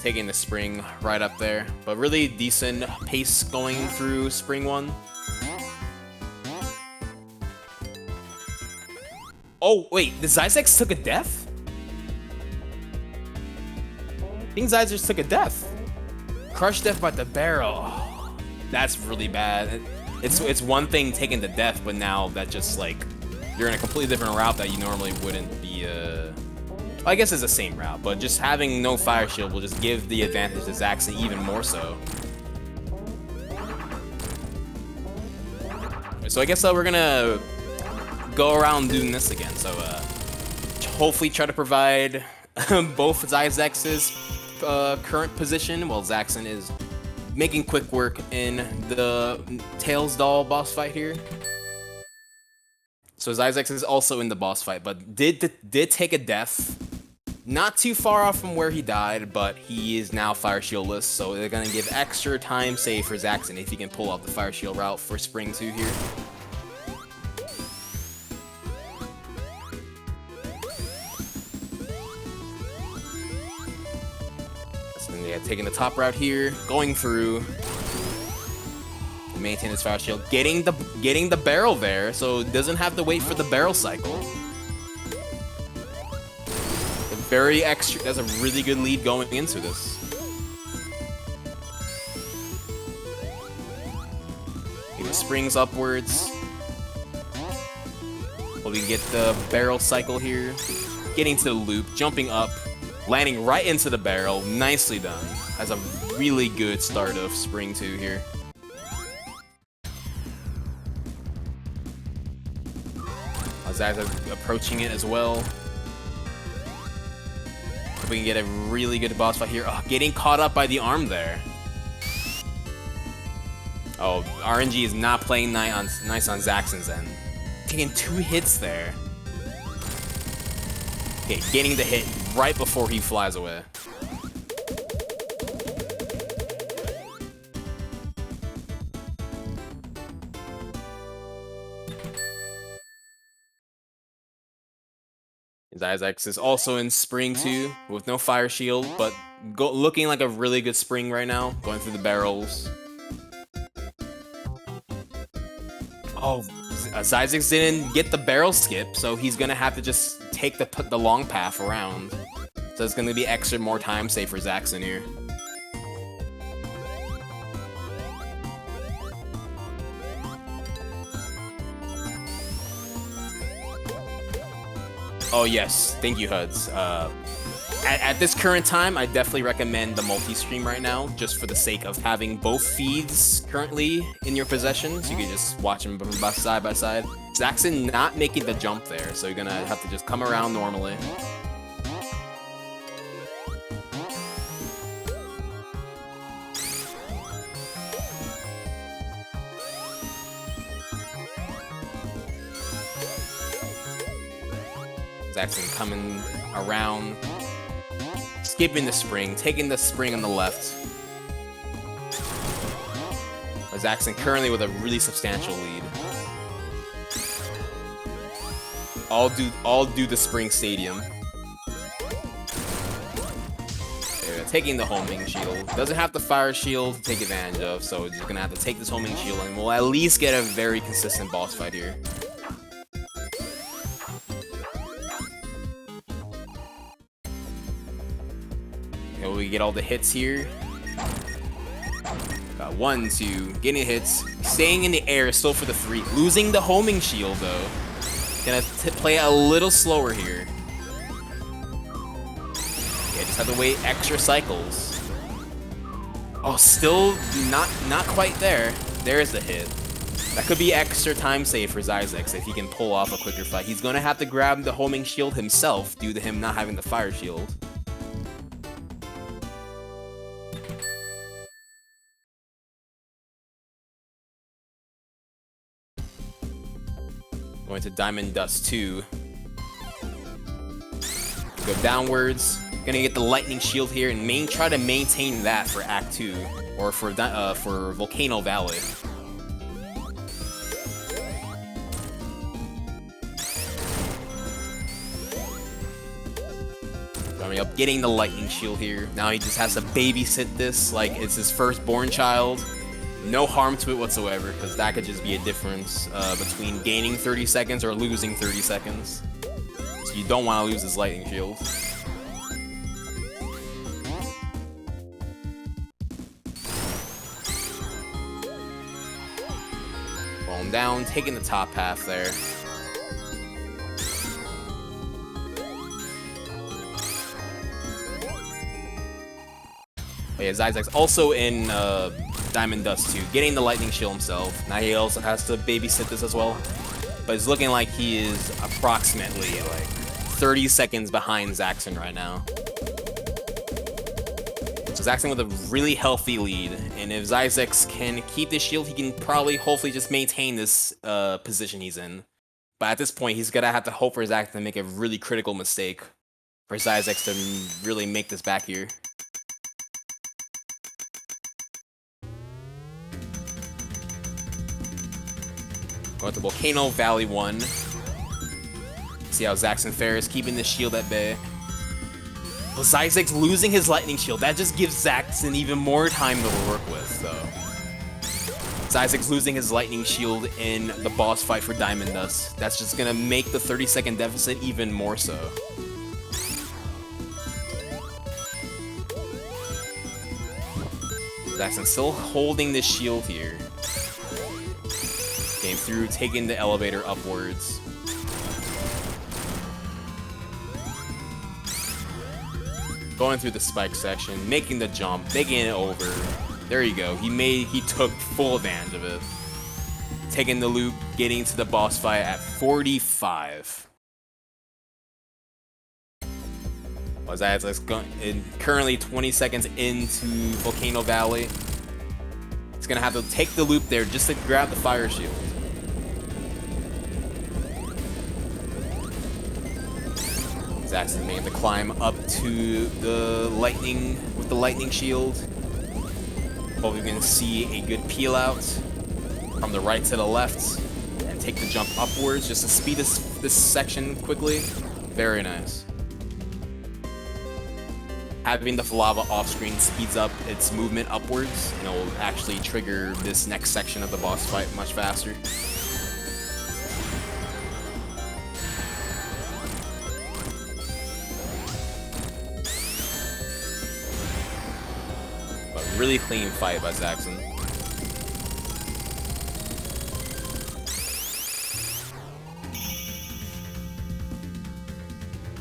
taking the spring right up there, but really decent pace going through spring 1. Oh, wait, the zyzex took a death? I think zyzex took a death. Crushed death by the barrel. Oh, that's really bad. It's one thing taking the death, but now that just like you're in a completely different route that you normally wouldn't be. I guess it's the same route, but just having no fire shield will just give the advantage to Zaxon even more so. So I guess we're gonna go around doing this again. So hopefully try to provide both zyzex's current position while Zaxon is making quick work in the Tails Doll boss fight here. So zyzex is also in the boss fight, but did take a death. Not too far off from where he died, but he is now fire shieldless, so they're gonna give extra time save for Zaxon if he can pull off the fire shield route for Spring 2 here. So then, yeah, taking the top route here, going through. Maintain his fire shield, getting the barrel there, so it doesn't have to wait for the barrel cycle. Very extra. That's a really good lead going into this. He springs upwards. Well, we can get the barrel cycle here. Getting to the loop, jumping up, landing right into the barrel. Nicely done. That's a really good start of Spring 2 here. Zaxon approaching it as well. We can get a really good boss fight here. Oh, getting caught up by the arm there. Oh, RNG is not playing nice on Zaxon's end. Taking 2 hits there. Okay, getting the hit right before he flies away. zyzex is also in Spring 2 with no fire shield, but looking like a really good Spring right now, going through the barrels. Oh, zyzex didn't get the barrel skip, so he's gonna have to just take the long path around. So it's gonna be extra more time save for Zaxon here. Oh yes, thank you, Huds. At this current time, I definitely recommend the multi-stream right now, just for the sake of having both feeds currently in your possession, so you can just watch them side by side. Zaxon not making the jump there, so you're gonna have to just come around normally. Zaxon coming around, skipping the spring, taking the spring on the left. Zaxon currently with a really substantial lead. All due to Spring Stadium. There, taking the homing shield. Doesn't have the fire shield to take advantage of, so you're gonna have to take this homing shield and we'll at least get a very consistent boss fight here. We get all the hits here. Got 1, 2, getting hits, staying in the air still for the 3, losing the homing shield though. Gonna play a little slower here. Yeah, just have to wait extra cycles. Oh, still not quite there. There's the hit. That could be extra time save for zyzex if he can pull off a quicker fight. He's gonna have to grab the homing shield himself due to him not having the fire shield. Going to Diamond Dust 2. Go downwards. Gonna get the Lightning Shield here and try to maintain that for Act 2, or for Volcano Valley. coming up, getting the lightning shield here. Now he just has to babysit this like it's his firstborn child. No harm to it whatsoever, because that could just be a difference between gaining 30 seconds or losing 30 seconds. So you don't want to lose this lightning shield. Rolling down, taking the top half there. But yeah, zyzex also in Diamond Dust 2, getting the lightning shield himself. Now he also has to babysit this as well. But it's looking like he is approximately like 30 seconds behind Zaxon right now. So Zaxon with a really healthy lead, and if zyzex can keep this shield, he can probably hopefully just maintain this position he's in. But at this point, he's gonna have to hope for Zaxon to make a really critical mistake for zyzex to really make this back here. Going to Volcano Valley 1. See how Zaxon fares, keeping the shield at bay. But zyzex losing his lightning shield, that just gives Zaxon even more time to work with, though. zyzex losing his lightning shield in the boss fight for Diamond Dust. That's just gonna make the 30-second deficit even more so. Zaxon still holding this shield here. Came through, taking the elevator upwards. Going through the spike section, making the jump, making it over. There you go. He took full advantage of it. Taking the loop, getting to the boss fight at 45. Was that currently 20 seconds into Volcano Valley. It's gonna have to take the loop there just to grab the fire shield. Zaxon making the climb up to the lightning with the lightning shield. Hope we can see a good peel out from the right to the left and take the jump upwards just to speed this section quickly. Very nice. Having the lava off screen speeds up its movement upwards, and it will actually trigger this next section of the boss fight much faster. But really clean fight by Zaxon.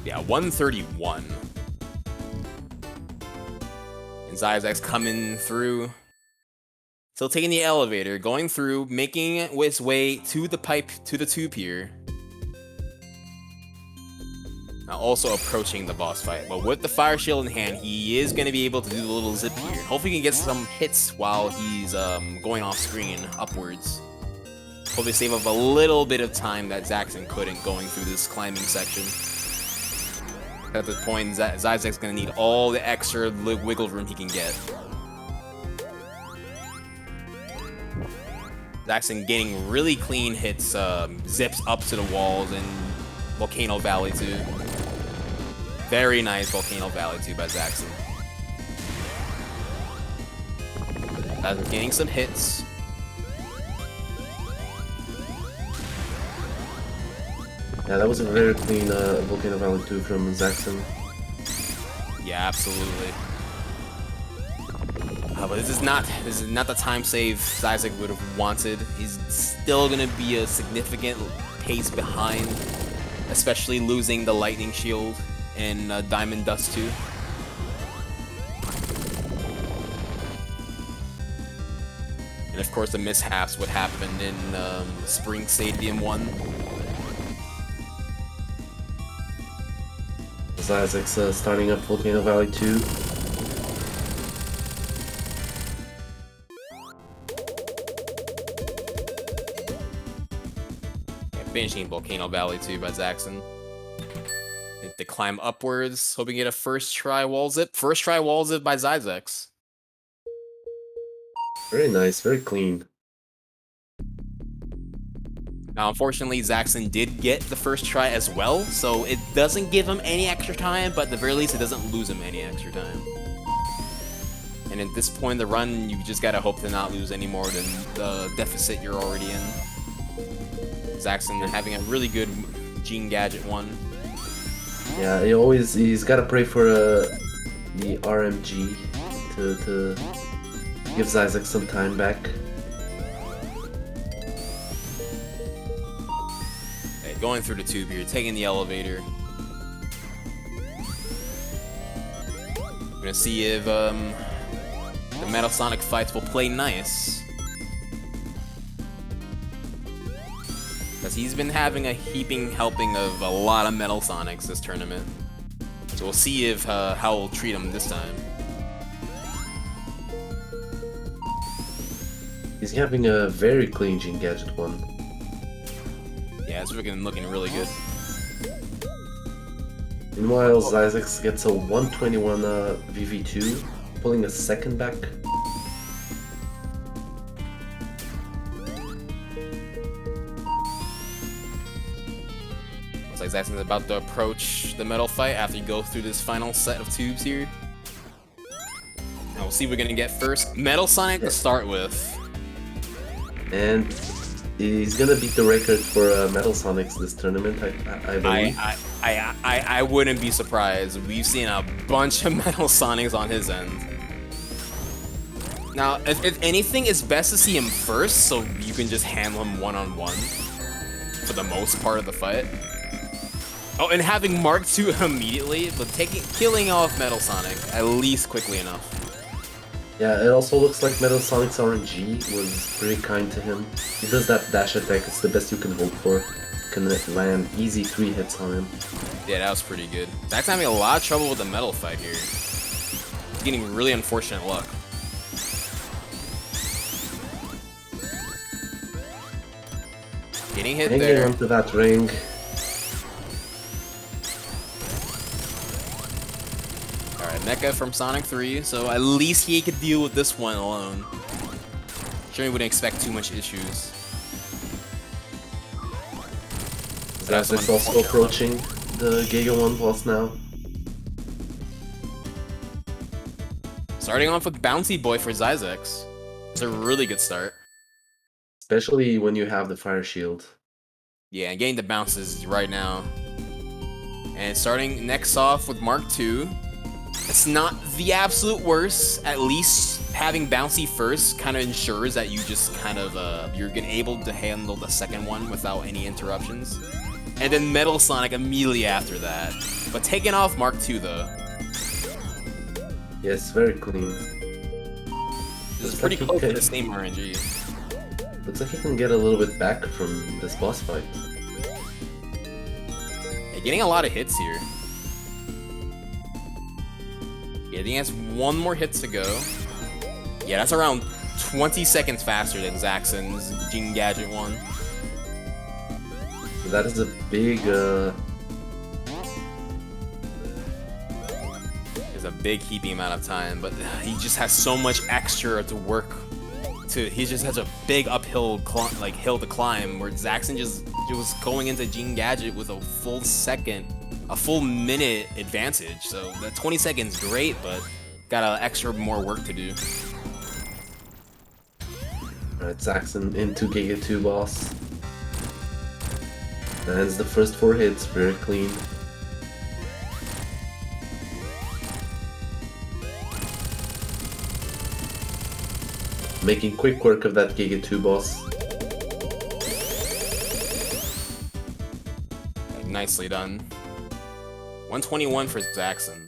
Yeah, 131. And zyzex coming through. Still taking the elevator, going through, making its way to the pipe, to the tube here. Now also approaching the boss fight, but with the fire shield in hand, he is going to be able to do the little zip here. Hopefully he can get some hits while he's going off screen upwards. Hopefully save up a little bit of time that Zaxon couldn't going through this climbing section. At this point, zyzex is going to need all the extra wiggle room he can get. Zaxon getting really clean hits, zips up to the walls in Volcano Valley 2. Very nice Volcano Valley 2 by Zaxon. Zaxon getting some hits. Yeah, that was a very clean Volcano Valley 2 from Zaxon. Yeah, absolutely. But this is not the time save zyzex would have wanted. He's still gonna be a significant pace behind, especially losing the lightning shield in Diamond Dust 2. And of course the mishaps would happen in Spring Stadium 1. zyzex starting up Volcano Valley 2. Yeah, finishing Volcano Valley 2 by Zaxon. Hit the climb upwards, hoping to get a first try wall zip. First try wall zip by zyzex. Very nice, very clean. Now, unfortunately, Zaxon did get the first try as well, so it doesn't give him any extra time, but at the very least, it doesn't lose him any extra time. And at this point in the run, you just gotta hope to not lose any more than the deficit you're already in. Zaxon having a really good Gene Gadget one. Yeah, he's gotta pray for the RMG to give zyzex some time back. Okay, going through the tube here, taking the elevator. We're gonna see if the Metal Sonic fights will play nice. Because he's been having a heaping helping of a lot of Metal Sonics this tournament. So we'll see if how we'll treat him this time. He's having a very clean Gene Gadget one. Yeah, it's looking really good. Meanwhile, zyzex gets a 121 VV2, pulling a second back. Looks like Zaxon's about to approach the metal fight after you go through this final set of tubes here. And we'll see what we're gonna get first. Metal Sonic to start with. And he's gonna beat the record for Metal Sonics this tournament, I believe. I wouldn't be surprised. We've seen a bunch of Metal Sonics on his end. Now, if anything, it's best to see him first, so you can just handle him one-on-one for the most part of the fight. Oh, and having Mark II immediately, but killing off Metal Sonic at least quickly enough. Yeah, it also looks like Metal Sonic's RNG was pretty kind to him. He does that dash attack, it's the best you can hope for. Can land easy 3 hits on him. Yeah, that was pretty good. Zach's having a lot of trouble with the metal fight here. He's getting really unfortunate luck. Getting hit there. Onto that ring. Alright, Mecha from Sonic 3, so at least he could deal with this one alone. Sure, he wouldn't expect too much issues. Zaxon also approaching the Giga 1 boss now. Starting off with Bouncy Boy for zyzex. It's a really good start. Especially when you have the fire shield. Yeah, and getting the bounces right now. And starting next off with Mark II. It's not the absolute worst. At least having Bouncy first kind of ensures that you just kind of, you're able to handle the second one without any interruptions. And then Metal Sonic immediately after that. But taking off Mark II though. Yes, very clean. This is pretty close to the same RNG. Looks like he can get a little bit back from this boss fight. Yeah, getting a lot of hits here. Yeah, I think he has one more hit to go. Yeah, that's around 20 seconds faster than Zaxon's Gene Gadget one. That is a big, It's a big heaping amount of time, but he just has so much extra to work to. He just has a big uphill hill to climb, where Zaxon just was going into Gene Gadget with a full minute advantage. So that 20 seconds great, but got an extra more work to do. Alright, Zaxon into Giga 2 boss. Lands the first 4 hits, very clean. Making quick work of that Giga 2 boss. Nicely done. 121 for Zaxon.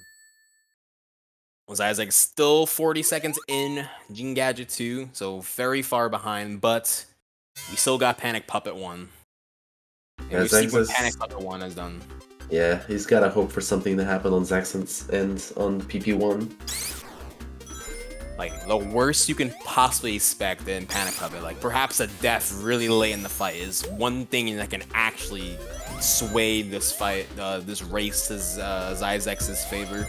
Zyzex still 40 seconds in Gene Gadget 2, so very far behind, but we still got Panic Puppet 1. And we've seen what Panic Puppet 1 has done. Yeah, he's gotta hope for something to happen on Zaxon's end on PP1. Like, the worst you can possibly expect in Panic Puppet, like perhaps a death really late in the fight is one thing that can actually sway this fight, this race to Zyzex's favor.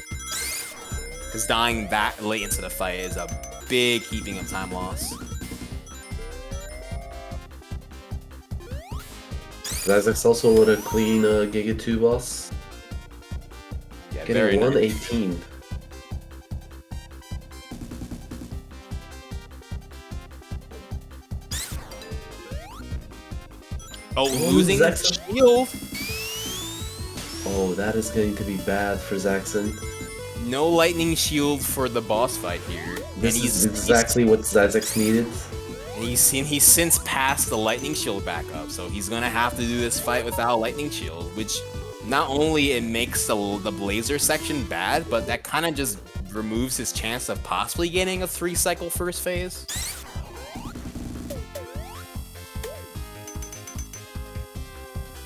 Because dying that late into the fight is a big heaping of time loss. Zyzex also with a clean Giga 2 boss. Yeah, Getting very nice. 118. Oh, losing Zaxon. shield. Oh, that is going to be bad for Zaxon. No lightning shield for the boss fight here. This is exactly what Zyzex needed. And he's since passed the lightning shield back up, so he's gonna have to do this fight without lightning shield, which not only it makes the blazer section bad, but that kind of just removes his chance of possibly getting a 3-cycle first phase.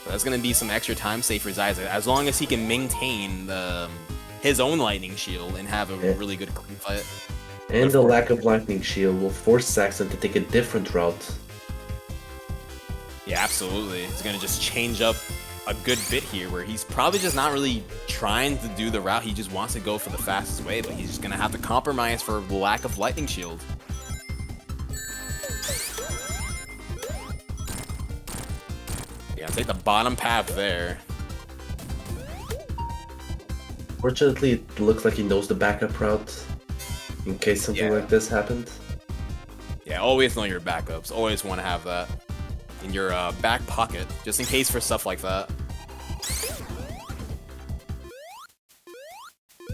So that's gonna be some extra time save for Zyzex, as long as he can maintain his own lightning shield and have a really good clean fight. And the lack of lightning shield will force Zaxon to take a different route. Yeah, absolutely. He's gonna just change up a good bit here, where he's probably just not really trying to do the route. He just wants to go for the fastest way, but he's just gonna have to compromise for the lack of lightning shield. Yeah, take the bottom path there. Fortunately, it looks like he knows the backup route, in case something like this happened. Yeah, always know your backups. Always want to have that in your back pocket, just in case for stuff like that.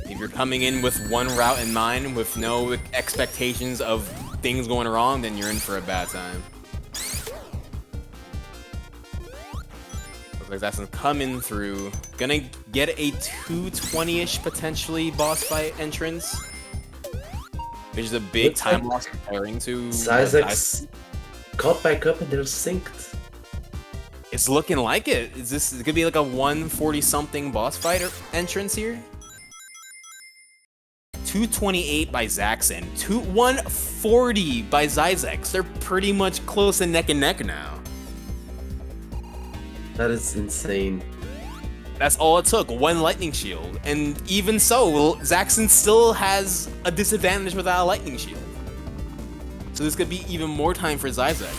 If you're coming in with one route in mind, with no expectations of things going wrong, then you're in for a bad time. Looks like that's coming through. Gonna get a 220-ish potentially boss fight entrance, which is a big time loss comparing to Zyzex caught back up and they're synced. It's looking like it. Is this it could be like a 140-something boss fight entrance here? 228 by Zaxon, 140 by Zyzex. They're pretty much close to neck and neck now. That is insane. That's all it took, one lightning shield. And even so, Zaxon still has a disadvantage without a lightning shield. So this could be even more time for Zyzex.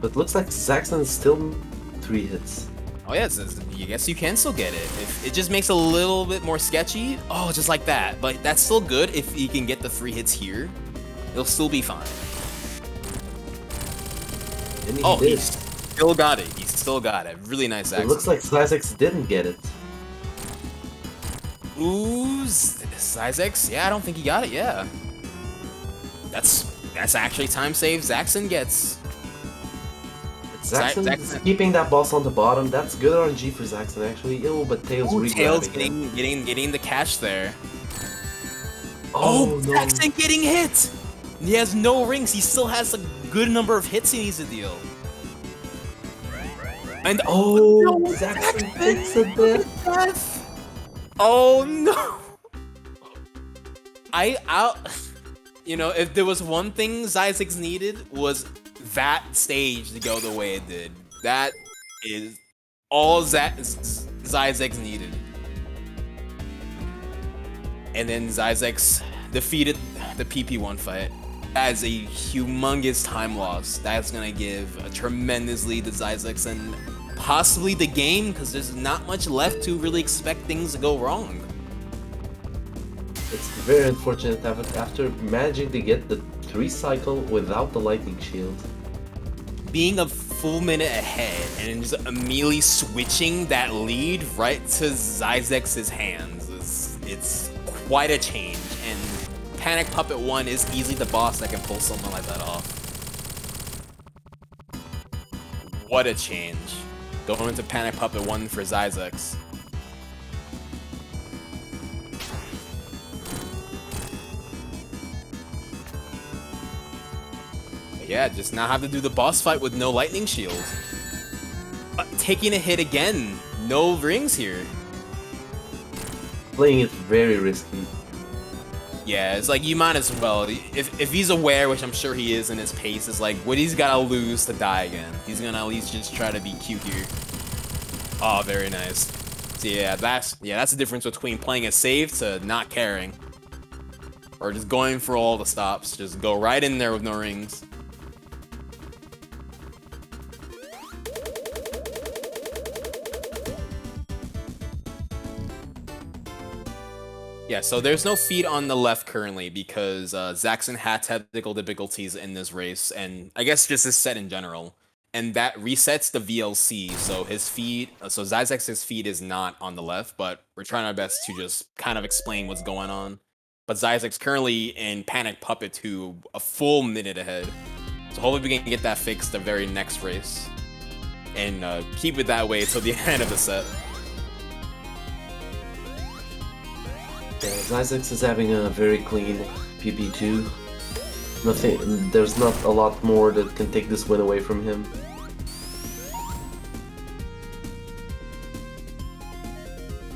But looks like Zaxon is still 3 hits. Oh yeah, I guess you can still get it. If it just makes it a little bit more sketchy. Oh, just like that. But that's still good if he can get the 3 hits here. It'll still be fine. And oh, he still got it. He still got it. Really nice Zaxon. It looks like Zyzex didn't get it. Ooh, Zyzex? Yeah, I don't think he got it, yeah. That's actually time save Zaxon gets. Zaxon keeping that boss on the bottom. That's good RNG for Zaxon actually. Oh, but Tails Tails getting the catch there. Oh no. Zaxon getting hit! He has no rings. He still has a good number of hits he needs to deal. And no, Zaxon takes a death. Oh no! You know, if there was one thing Zyzex needed, was that stage to go the way it did. That is all Zyzex needed. And then Zyzex defeated the PP1 fight. That is a humongous time loss. That's gonna give a tremendous lead to Zyzex and possibly the game, because there's not much left to really expect things to go wrong. It's very unfortunate that after managing to get the 3-cycle without the lightning shield, being a full minute ahead and then just immediately switching that lead right to Zyzex's hands, it's quite a change. And Panic Puppet 1 is easily the boss that can pull something like that off. What a change. Going into Panic Puppet 1 for Zyzex. Yeah, just now have to do the boss fight with no lightning shield. Taking a hit again. No rings here. Playing it very risky. Yeah, it's like you might as well. If he's aware, which I'm sure he is in his pace, it's like what he's gotta lose to die again. He's gonna at least just try to be cute here. Oh, very nice. So yeah, that's the difference between playing it safe to not caring. Or just going for all the stops. Just go right in there with no rings. Yeah, so there's no feed on the left currently because Zaxon had technical difficulties in this race, and I guess just this set in general. And that resets the VLC, so his feed, so Zyzex's feed is not on the left, but we're trying our best to just kind of explain what's going on. But Zyzex currently in Panic Puppet 2, a full minute ahead. So hopefully we can get that fixed the very next race. And keep it that way till the end of the set. Yeah, zyzex is having a very clean PP2. Nothing, there's not a lot more that can take this win away from him.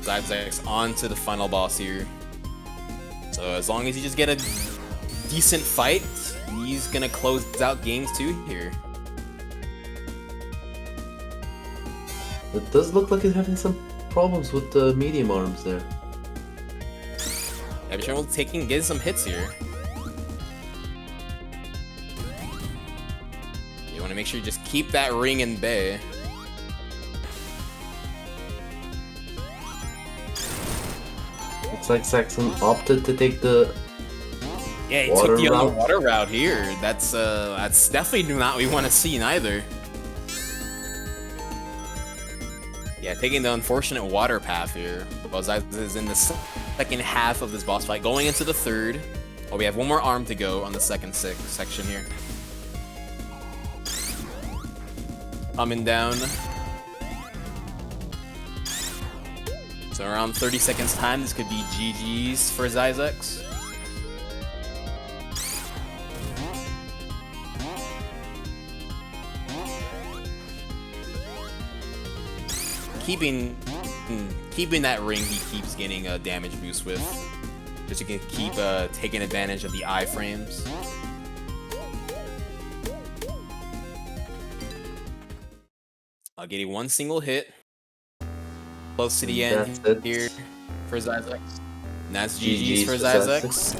Zyzex on to the final boss here. So as long as you just get a decent fight, he's gonna close out games 2 here. It does look like he's having some problems with the medium arms there. Yeah, Abishar getting some hits here. You want to make sure you just keep that ring in bay. Looks like Zaxon opted to take the Yeah, he took the underwater route here. That's definitely not what we want to see neither. Yeah, taking the unfortunate water path here. Zyzex is in the second half of this boss fight, going into the third. Oh, we have one more arm to go on the second section here. Coming down. So around 30 seconds time, this could be GG's for Zyzex. Keeping that ring, he keeps getting a damage boost with. Just you can keep taking advantage of the iframes. Getting one single hit. Close to the end here for Zyzex. And that's GG's for Zyzex.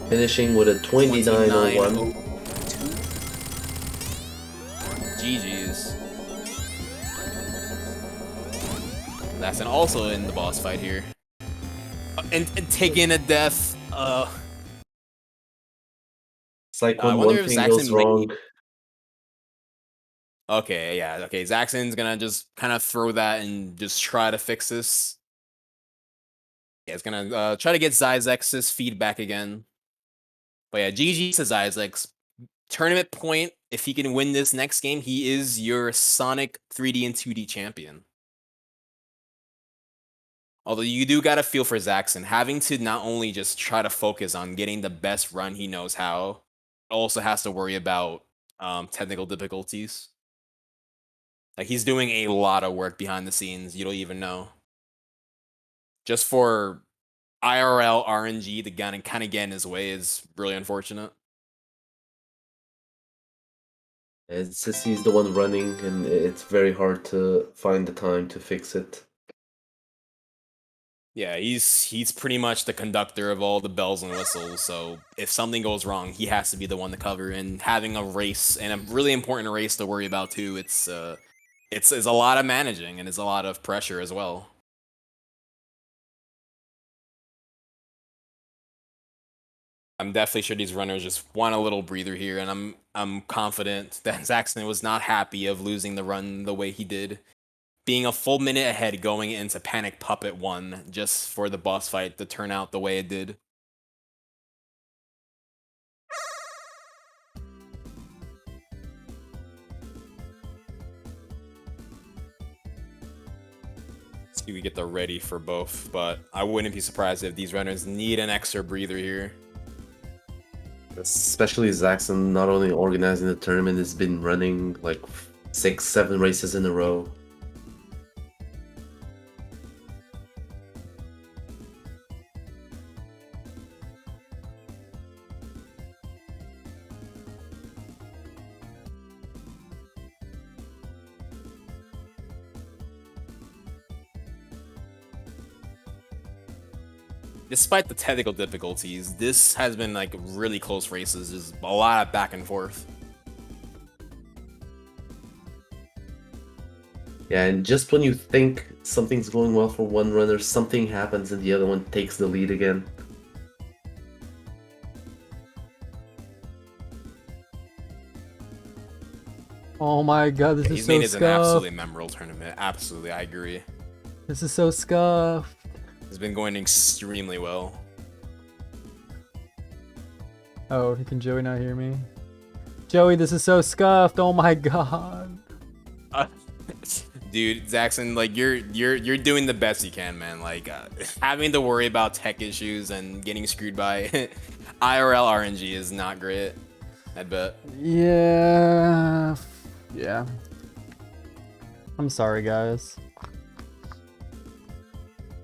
Finishing with a 29-01. GG's. That's also in the boss fight here. And taking a death. It's like when one thing goes wrong. Okay, yeah, okay. Zaxon's gonna just kind of throw that and just try to fix this. Yeah, it's gonna try to get Zyzex's feedback again. But yeah, GG to Zyzex. Tournament point, if he can win this next game, he is your Sonic 3D and 2D champion. Although you do gotta feel for Zaxon, having to not only just try to focus on getting the best run he knows how, also has to worry about technical difficulties. Like, he's doing a lot of work behind the scenes, you don't even know. Just for IRL RNG to kind of get in his way is really unfortunate. It's just he's the one running, and it's very hard to find the time to fix it. Yeah, he's pretty much the conductor of all the bells and whistles, so if something goes wrong, he has to be the one to cover, and having a race, and a really important race to worry about too, it's a lot of managing, and it's a lot of pressure as well. I'm definitely sure these runners just want a little breather here, and I'm confident that Zaxon was not happy of losing the run the way he did. Being a full minute ahead going into Panic Puppet 1 just for the boss fight to turn out the way it did. See, we get the ready for both, but I wouldn't be surprised if these runners need an extra breather here. Especially Zaxon, not only organizing the tournament, has been running like 6-7 races in a row. Despite the technical difficulties, this has been like really close races. There's a lot of back and forth. Yeah, and just when you think something's going well for one runner, something happens and the other one takes the lead again. Oh my god, this is He's so made it an absolutely scuffed. memorable tournament. Absolutely, I agree. This is so scuffed. It's been going extremely well. Oh, can Joey not hear me? Joey, this is so scuffed. Oh my god. Dude, Zaxon, like you're doing the best you can, man. Like having to worry about tech issues and getting screwed by IRL RNG is not great. I bet. Yeah. Yeah. I'm sorry, guys.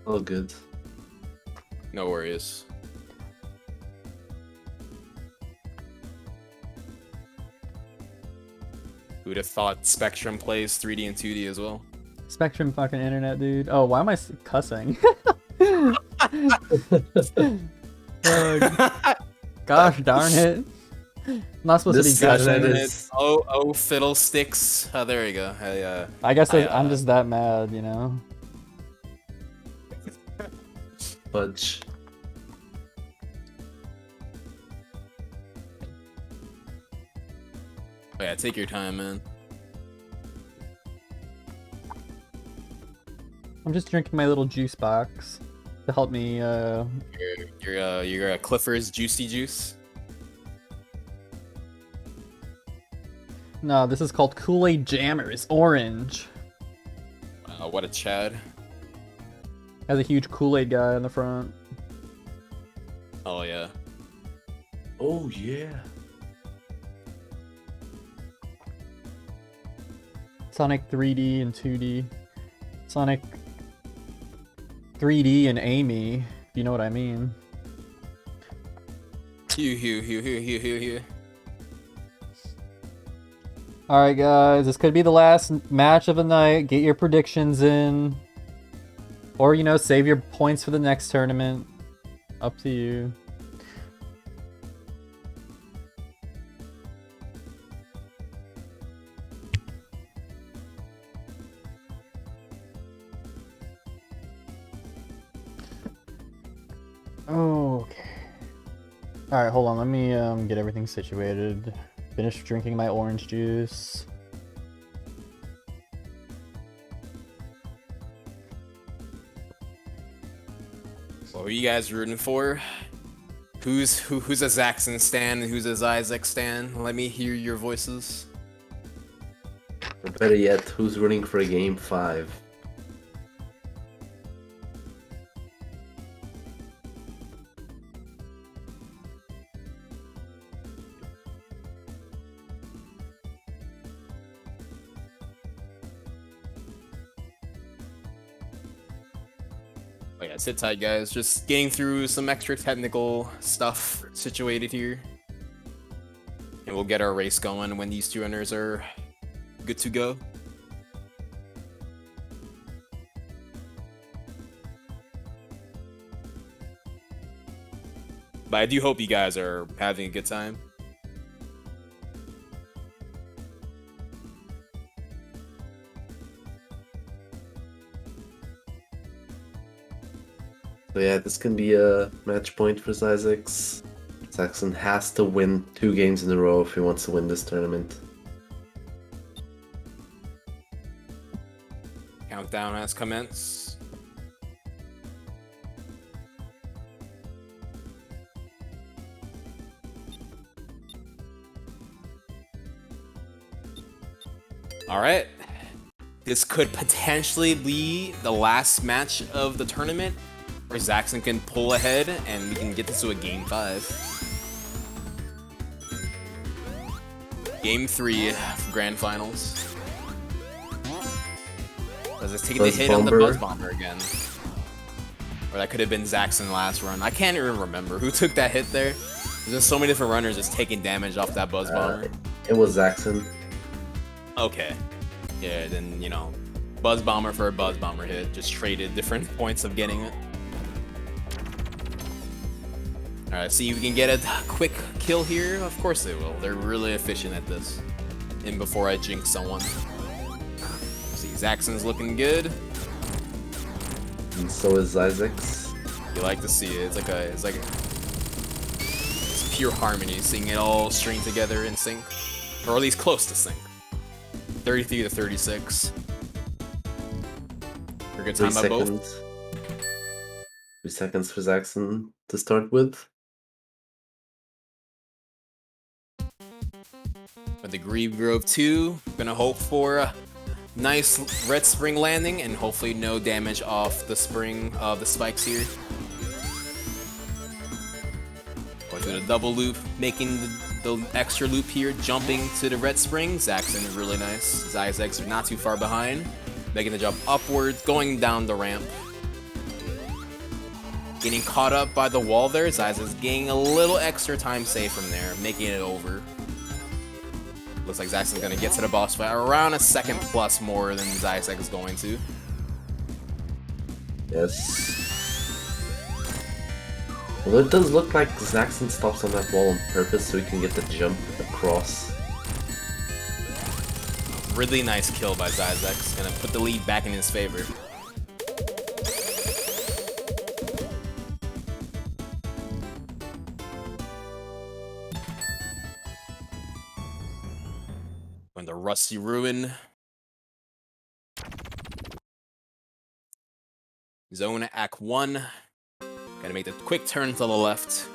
Oh, good. No worries. Who'd have thought Spectrum plays 3D and 2D as well? Spectrum fucking internet, dude. Oh, why am I cussing? Gosh darn it. I'm not supposed This to be session cussing. is- Oh, fiddlesticks. Oh, there you go. I guess I'm just that mad, you know? Fudge. Oh, yeah, take your time, man. I'm just drinking my little juice box to help me, You're a Clifford's Juicy Juice. No, this is called Kool-Aid Jammers Orange. What a Chad. Has a huge Kool-Aid guy in the front. Oh, yeah. Oh, yeah. Sonic 3D and 2D. Sonic 3D and Amy, if you know what I mean. Hew. Alright guys, this could be the last match of the night. Get your predictions in. Or, you know, save your points for the next tournament. Up to you. Okay. Alright, hold on. Let me get everything situated. Finish drinking my orange juice. What were you guys rooting for? Who's a Zaxon stan and who's a zyzex stan? Let me hear your voices. Or better yet, who's running for a game 5? Oh yeah, sit tight, guys. Just getting through some extra technical stuff situated here. And we'll get our race going when these two runners are good to go. But I do hope you guys are having a good time. So yeah, this can be a match point for zyzex. Zaxon has to win 2 games in a row if he wants to win this tournament. Countdown has commenced. Alright. This could potentially be the last match of the tournament where Zaxon can pull ahead and we can get this to a game 5. Game 3 of Grand Finals. Does this take the hit on the Buzz Bomber again? Or that could have been Zaxon last run. I can't even remember who took that hit there. There's just so many different runners just taking damage off that Buzz Bomber. It was Zaxon. Okay. Yeah, then, you know, Buzz Bomber for a Buzz Bomber hit. Just traded different points of getting it. Alright, see if we can get a quick kill here. Of course they will. They're really efficient at this. And before I jinx someone. See, Zaxon's looking good. And so is zyzex. You like to see it. It's pure harmony, seeing it all string together in sync, or at least close to sync. 33 to 36. For a good time by both. 3 seconds for Zaxon to start with. With the Grieve Grove 2, gonna hope for a nice red spring landing and hopefully no damage off the spring of the spikes here. Going through the double loop, making the extra loop here, jumping to the red spring. Zaxon is really nice. zyzex are not too far behind. Making the jump upwards, going down the ramp. Getting caught up by the wall there. zyzex getting a little extra time save from there, making it over. Looks like Zaxon's gonna get to the boss fight around a second plus more than zyzex is going to. Yes. Well, it does look like Zaxon stops on that wall on purpose so he can get the jump across. Really nice kill by zyzex. Gonna put the lead back in his favor. Going to Rusty Ruin. Zone Act 1. Gotta make the quick turn to the left.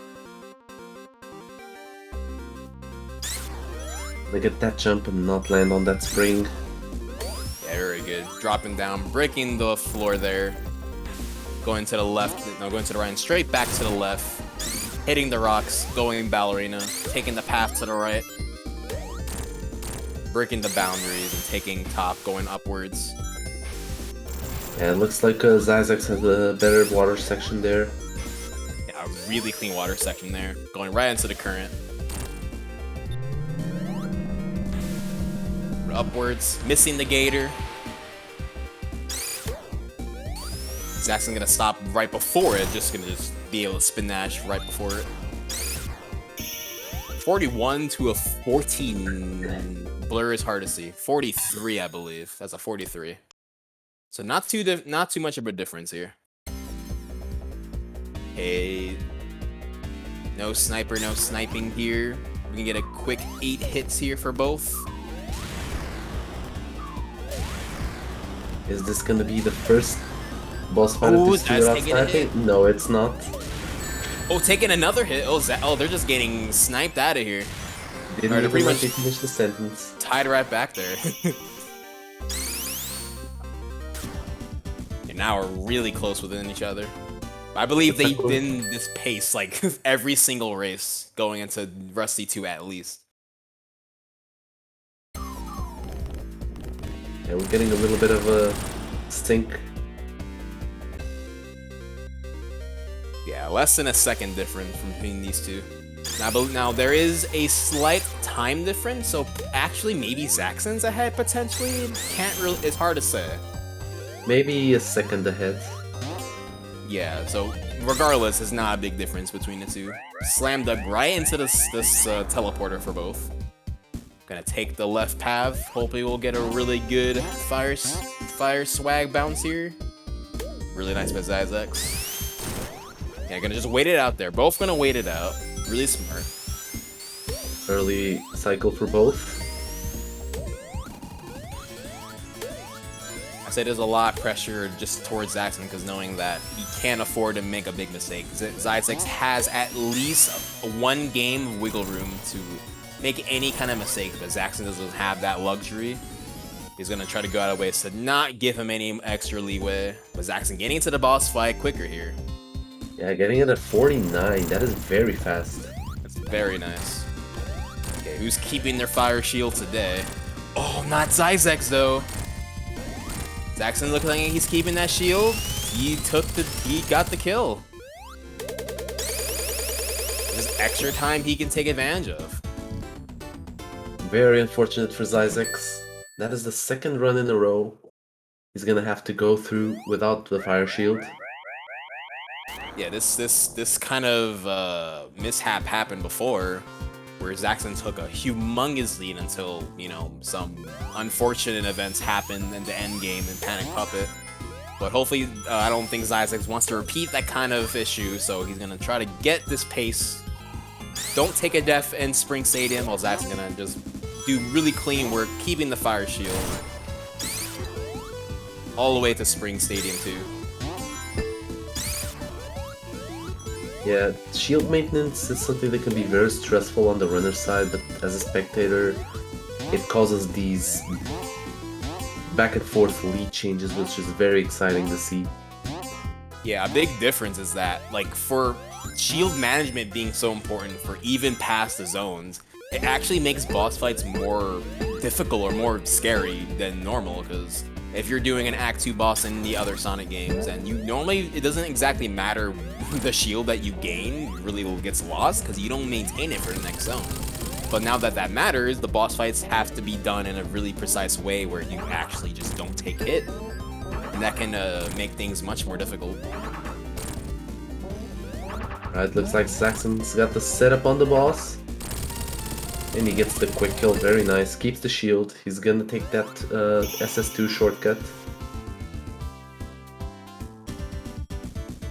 Look at that jump and not land on that spring. Yeah, very good. Dropping down, breaking the floor there. Going to the left, no, going to the right and straight back to the left. Hitting the rocks, going ballerina, taking the path to the right. Breaking the boundaries and taking top, going upwards. Yeah, it looks like zyzex has a better water section there. Yeah, a really clean water section there. Going right into the current. Upwards, missing the gator. Zaxon gonna stop right before it, just be able to spin dash right before it. 41 to a 14. Blur is hard to see. 43, I believe. That's a 43. So not too much of a difference here. Hey, no sniper, no sniping here. We can get a quick 8 hits here for both. Is this gonna be the first boss fight of this two without sniping? No, it's not. Oh, taking another hit. Oh, they're just getting sniped out of here. Didn't even let me finish the sentence. Tied right back there. And now we're really close within each other. I believe they've been this pace like every single race going into Rusty 2 at least. Yeah, we're getting a little bit of a stink. Yeah, less than a second difference between these two. Now there is a slight time difference, so actually maybe Zaxon's ahead potentially. Can't really. It's hard to say. Maybe a second ahead. Yeah. So regardless, it's not a big difference between the two. Slam dunk right into this teleporter for both. Gonna take the left path. Hopefully we'll get a really good fire swag bounce here. Really nice by zyzex. Yeah, gonna just wait it out there. Both gonna wait it out. Really smart. Early cycle for both. I say there's a lot of pressure just towards Zaxon because knowing that he can't afford to make a big mistake. zyzex has at least one game of wiggle room to make any kind of mistake, but Zaxon doesn't have that luxury. He's gonna try to go out of ways to not give him any extra leeway. But Zaxon getting into the boss fight quicker here. Yeah, getting it at 49. That is very fast. That's very nice. Okay, who's keeping their fire shield today? Oh, not zyzex though. Zaxon looks like he's keeping that shield. He got the kill. There's extra time he can take advantage of. Very unfortunate for zyzex. That is the second run in a row he's gonna have to go through without the fire shield. Yeah, this kind of mishap happened before. where Zaxon took a humongous lead until, you know, some unfortunate events happened in the end game in Panic Puppet. But hopefully, I don't think zyzex wants to repeat that kind of issue, so he's gonna try to get this pace. Don't take a def in Spring Stadium, while Zaxon's gonna just do really clean work, keeping the fire shield all the way to Spring Stadium too. Yeah, shield maintenance is something that can be very stressful on the runner side, but as a spectator, it causes these back and forth lead changes, which is very exciting to see. Yeah, a big difference is that, like, for shield management being so important for even past the zones, it actually makes boss fights more difficult or more scary than normal, because if you're doing an Act 2 boss in the other Sonic games, and you normally, it doesn't exactly matter the shield that you gain really gets lost, because you don't maintain it for the next zone. But now that that matters, the boss fights have to be done in a really precise way where you actually just don't take hit. And that can make things much more difficult. Alright, looks like Zaxon's got the setup on the boss. And he gets the quick kill, very nice. Keeps the shield. He's gonna take that SS2 shortcut.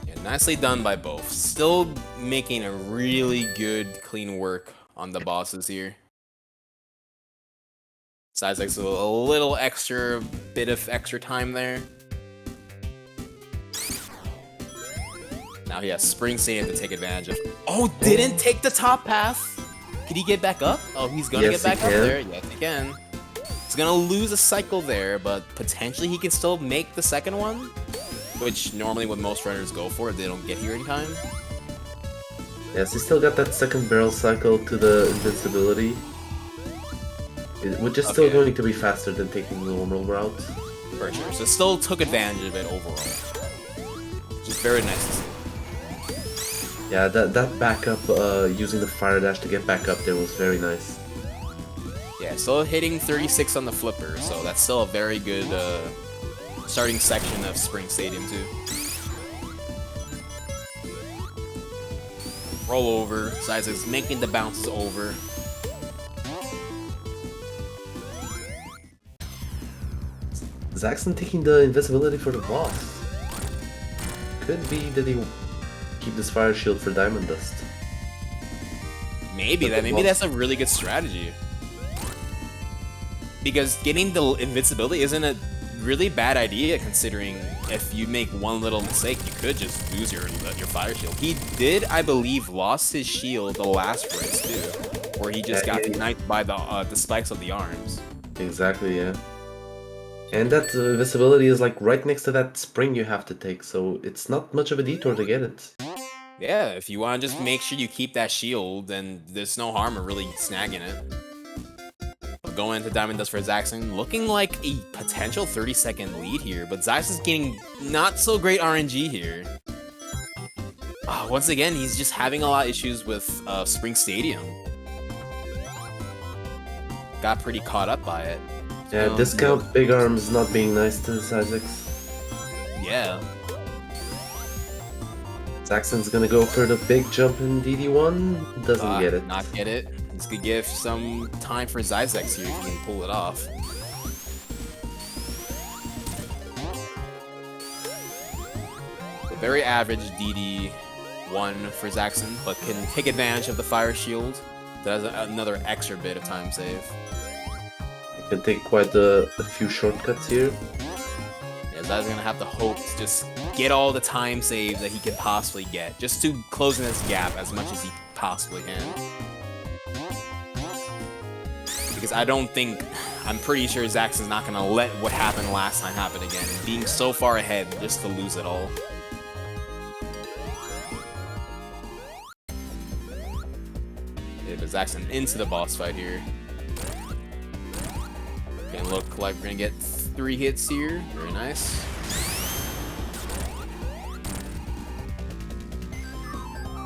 Yeah, nicely done by both. Still making a really good, clean work on the bosses here. zyzex a little extra, bit of extra time there. Now he has Spring Stadium to take advantage of. Oh, didn't take the top path? Could he get back up? Oh, he's gonna Yes, get back he up can. there. Yes, he can. He's gonna lose a cycle there, but potentially he can still make the second one, which normally what most runners go for if they don't get here in time. Yes, he still got that second barrel cycle to the invincibility. Which is still going to be faster than taking the normal route. For sure. So still took advantage of it overall. Just very nice to see. Yeah, that backup, using the fire dash to get back up there was very nice. Yeah, still hitting 36 on the flipper, so that's still a very good starting section of Spring Stadium too. Roll over, zyzex making the bounces over. Zaxon taking the invisibility for the boss. Could be that he keep this fire shield for Diamond Dust. Maybe that's a really good strategy. Because getting the invincibility isn't a really bad idea, considering if you make one little mistake, you could just lose your fire shield. He did, I believe, lost his shield the last race too, where he just got sniped by the spikes of the arms. Exactly, yeah. And that invisibility is like right next to that spring you have to take, so it's not much of a detour to get it. Yeah, if you want to just make sure you keep that shield, then there's no harm in really snagging it. But going into Diamond Dust for Zaxon, looking like a potential 30-second lead here, but Zyzex is getting not so great RNG here. Once again, he's just having a lot of issues with Spring Stadium. Got pretty caught up by it. Yeah, discount big arms not being nice to zyzex. Yeah. Zaxon's gonna go for the big jump in DD1, doesn't get it. Not get it. He's gonna give some time for zyzex here if he can pull it off. A very average DD1 for Zaxon, but can take advantage of the fire shield. That has another extra bit of time save. Can take quite a few shortcuts here. Yeah, Zyzex gonna have to hope to just get all the time save that he can possibly get, just to close in this gap as much as he possibly can. Because I'm pretty sure Zaxon's not gonna let what happened last time happen again, being so far ahead just to lose it all. Yeah, but Zaxon into the boss fight here. Gonna look like we're gonna get 3 hits here. Very nice.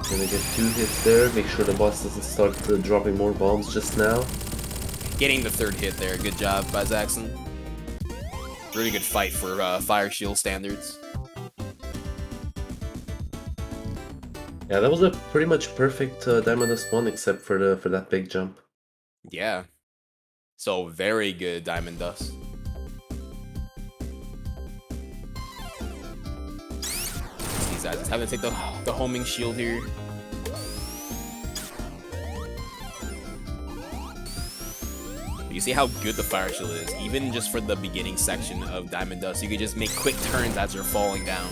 Gonna get 2 hits there, make sure the boss doesn't start dropping more bombs just now. Getting the 3rd hit there, good job by Zaxon. Really good fight for fire shield standards. Yeah, that was a pretty much perfect Diamond Dust 1 except for that big jump. Yeah. So very good Diamond Dust. These guys just having to take the homing shield here. You see how good the fire shield is. Even just for the beginning section of Diamond Dust, you can just make quick turns as you're falling down.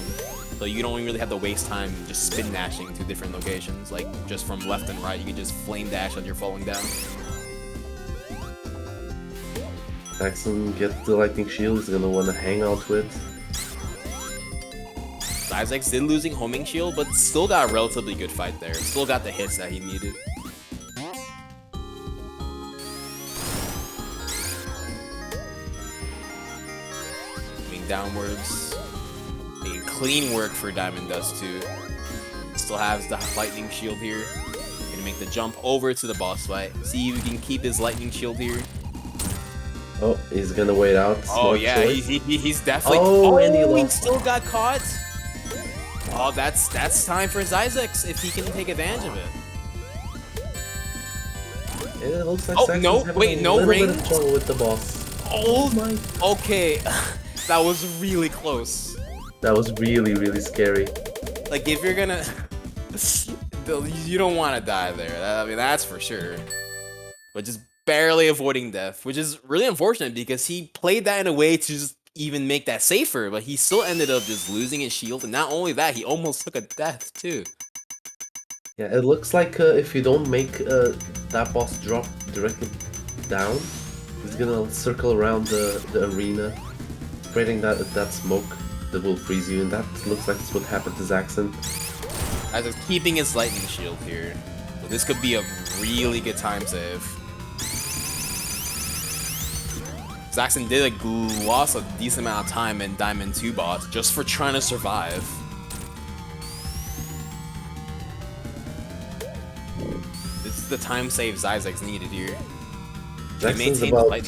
So you don't really have to waste time just spin dashing to different locations. Like just from left and right, you can just flame dash as you're falling down. Zaxon gets the lightning shield, he's gonna wanna hang out with. zyzex did losing homing shield, but still got a relatively good fight there. Still got the hits that he needed. Downwards. Making clean work for Diamond Dust too. Still has the lightning shield here. Gonna make the jump over to the boss fight. See if we can keep his lightning shield here. Oh, he's gonna wait out. Oh yeah, he's definitely. Oh, and he still got caught. Oh, that's time for zyzex if he can take advantage of it. It looks like Zaxon's no, wait, no ring with the boss. Oh my. Okay. That was really close. That was really, really scary. Like, if you're gonna... you don't want to die there. I mean, that's for sure. But just barely avoiding death, which is really unfortunate because he played that in a way to just even make that safer, but he still ended up just losing his shield, and not only that, he almost took a death, too. Yeah, it looks like if you don't make that boss drop directly down, he's gonna circle around the arena, spreading that smoke that will freeze you, and that looks like it's what happened to Zaxon. As he's keeping his lightning shield here, so this could be a really good time save. Zaxon did lost a decent amount of time in Diamond 2 boss just for trying to survive. This is the time save zyzex needed here. Zaxon's about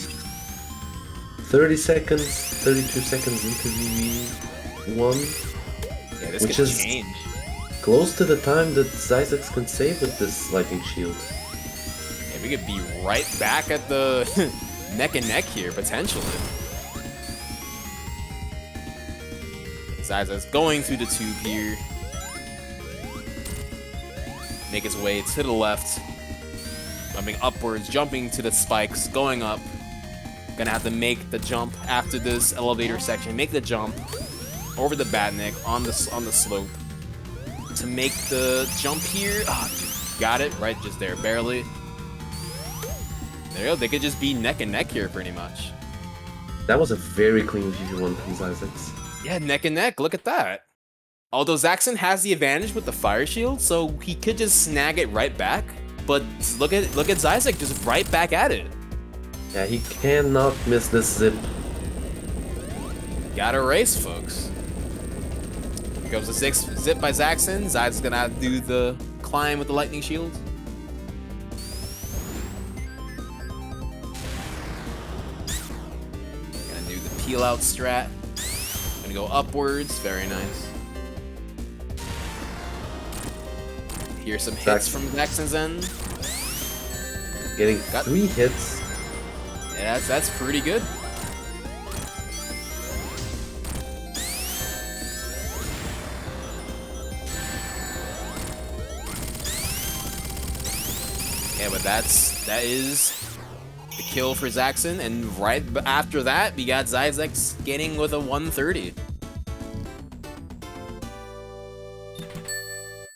30 seconds, 32 seconds into VV1. Yeah, this could change. Close to the time that zyzex can save with this lightning shield. Yeah, we could be right back at the neck and neck here, potentially. zyzex going through the tube here. Make his way to the left. Jumping upwards, jumping to the spikes, going up. Gonna have to make the jump after this elevator section. Make the jump over the Batnik on the slope to make the jump here. Oh, got it right just there, barely. There you go. They could just be neck and neck here, pretty much. That was a very clean VV1 from zyzex. Yeah, neck and neck. Look at that. Although Zaxon has the advantage with the fire shield, so he could just snag it right back. But look at zyzex just right back at it. Yeah, he cannot miss this zip. Gotta race, folks. Here goes the 6th zip by Zaxon. Zyzex gonna have to do the climb with the lightning shield. Gonna do the peel out strat. Gonna go upwards. Very nice. Here's some hits from Zaxon's end. Getting 3 hits. Yeah, that's pretty good. Yeah, but that is the kill for Zaxon, and right after that, we got zyzex getting with a 130.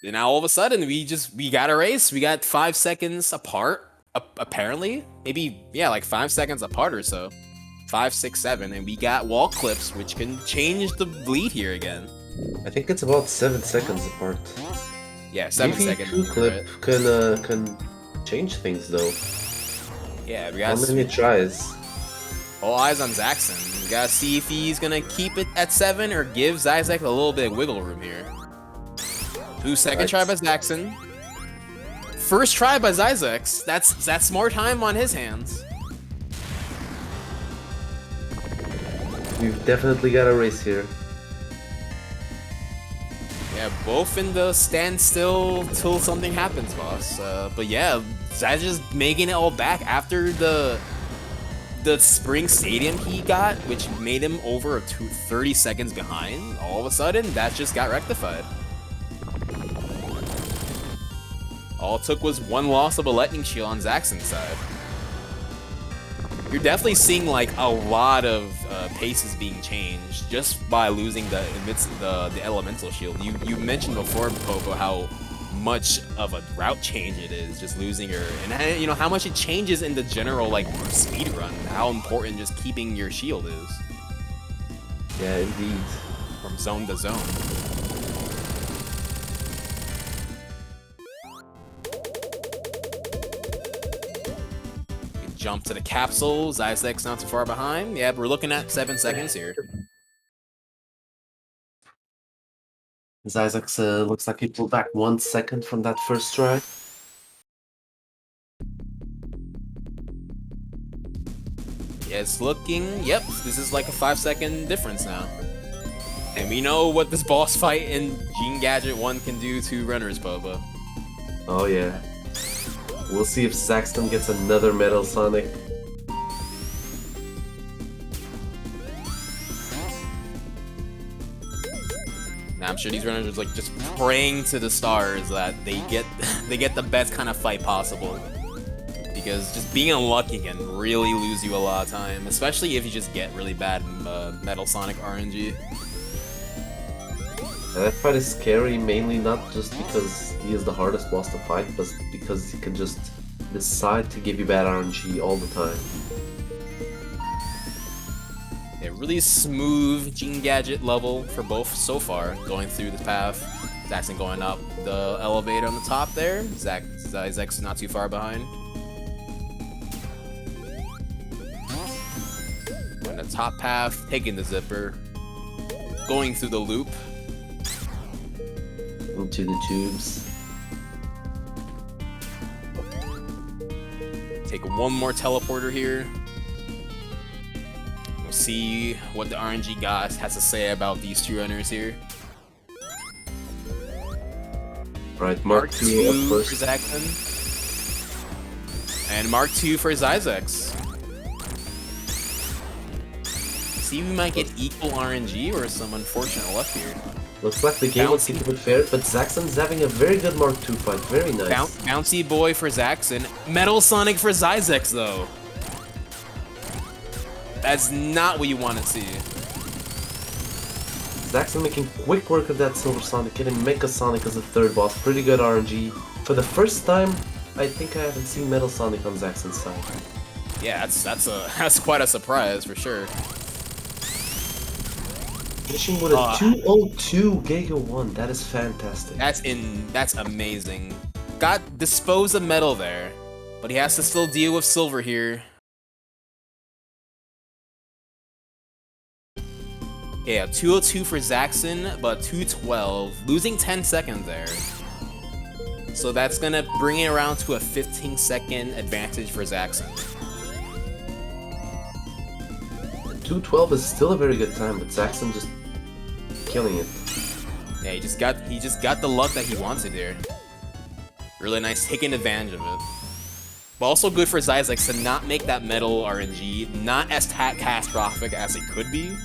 And now all of a sudden, we got a race. We got 5 seconds apart. Apparently, maybe, yeah, like 5 seconds apart or so. 5, 6, 7, and we got wall clips, which can change the lead here again. I think it's about 7 seconds apart. Yeah, 7 seconds. VV2 clip can change things though. Yeah, we got. How many tries? All eyes on Zaxon. We gotta see if he's gonna keep it at 7 or give zyzex a little bit of wiggle room here. 2nd try by Zaxon. First try by zyzex. That's more time on his hands. We've definitely got a race here. Yeah, Yeah, both in the standstill till something happens, boss. But yeah, Zaz just making it all back after the Spring Stadium he got, which made him over 30 seconds behind. All of a sudden, that just got rectified. All it took was one loss of a Lightning Shield on Zaxon's side. You're definitely seeing like a lot of paces being changed just by losing the Elemental Shield. You mentioned before, Popo, how much of a route change it is just losing her, and you know how much it changes in the general like speed run. How important just keeping your shield is. Yeah, indeed. From zone to zone. Jump to the capsule. zyzex not too far behind. Yeah, we're looking at 7 seconds here. zyzex looks like he pulled back 1 second from that first try. Yeah, it's looking... Yep, this is like a 5-second difference now. And we know what this boss fight in Gene Gadget 1 can do to runners, Boba. Oh yeah. We'll see if Zaxon gets another Metal Sonic. Now, I'm sure these runners are like just praying to the stars that they get the best kind of fight possible. Because just being unlucky can really lose you a lot of time, especially if you just get really bad Metal Sonic RNG. And that fight is scary, mainly not just because he is the hardest boss to fight, but because he can just decide to give you bad RNG all the time. A really smooth Gene Gadget level for both so far, going through the path. Zaxon going up the elevator on the top there. zyzex not too far behind. On the top path, taking the zipper. Going through the loop. Into the tubes. Take one more teleporter here. We'll see what the RNG god has to say about these two runners here. Right, Mark 2 for Zaxon. And Mark 2 for zyzex. See, we might get equal RNG or some unfortunate luck here. Looks like the game was keeping it fair, but Zaxon's having a very good Mark 2 fight. Very nice. Bouncy boy for Zaxon. Metal Sonic for zyzex, though. That's not what you want to see. Zaxon making quick work of that Silver Sonic, getting Mecha Sonic as the third boss. Pretty good RNG. For the first time, I think I haven't seen Metal Sonic on Zaxon's side. Yeah, that's quite a surprise for sure. Finishing with a 202 Giga 1. That is fantastic. That's amazing. Got dispose of metal there, but he has to still deal with silver here. Yeah, 202 for Zaxon, but 212, losing 10 seconds there. So that's gonna bring it around to a 15-second advantage for Zaxon. 212 is still a very good time, but Zaxon just killing it. Yeah, he just got the luck that he wanted there. Really nice, taking advantage of it. But also good for zyzex to not make that metal RNG not as catastrophic as it could be.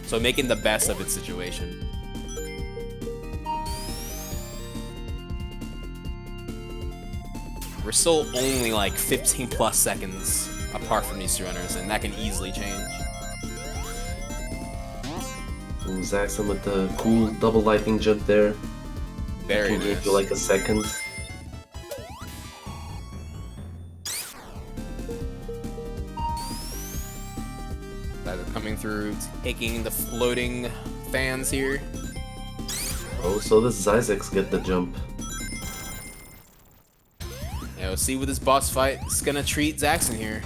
So making the best of its situation. We're still only like 15 plus seconds apart from these two runners, and that can easily change. Ooh, Zaxon with the cool double lightning jump there. Very nice. Give you like a second. Coming through, taking the floating fans here. Oh, so does zyzex get the jump. Yeah, we'll see with this boss fight. It's gonna treat Zaxon here.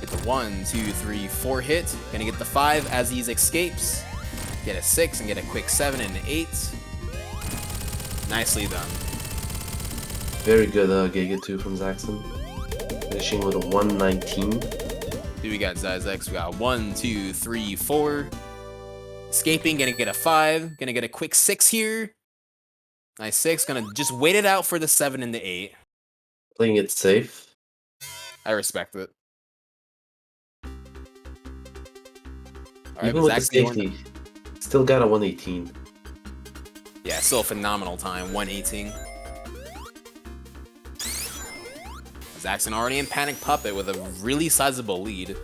Get the 1, 2, 3, 4 hit. Gonna get the 5 as he escapes. Get a 6 and get a quick 7 and an 8. Nicely done. Very good Giga 2 from Zaxon. Finishing with a 119. We got zyzex, we got 1, 2, 3, 4. Escaping, gonna get a 5. Gonna get a quick 6 here. Nice 6, gonna just wait it out for the 7 and the 8. Playing it safe. I respect it. Alright, Even with the safety, still got a 118. Yeah, still a phenomenal time, 118. Zaxon already in Panic Puppet with a really sizable lead.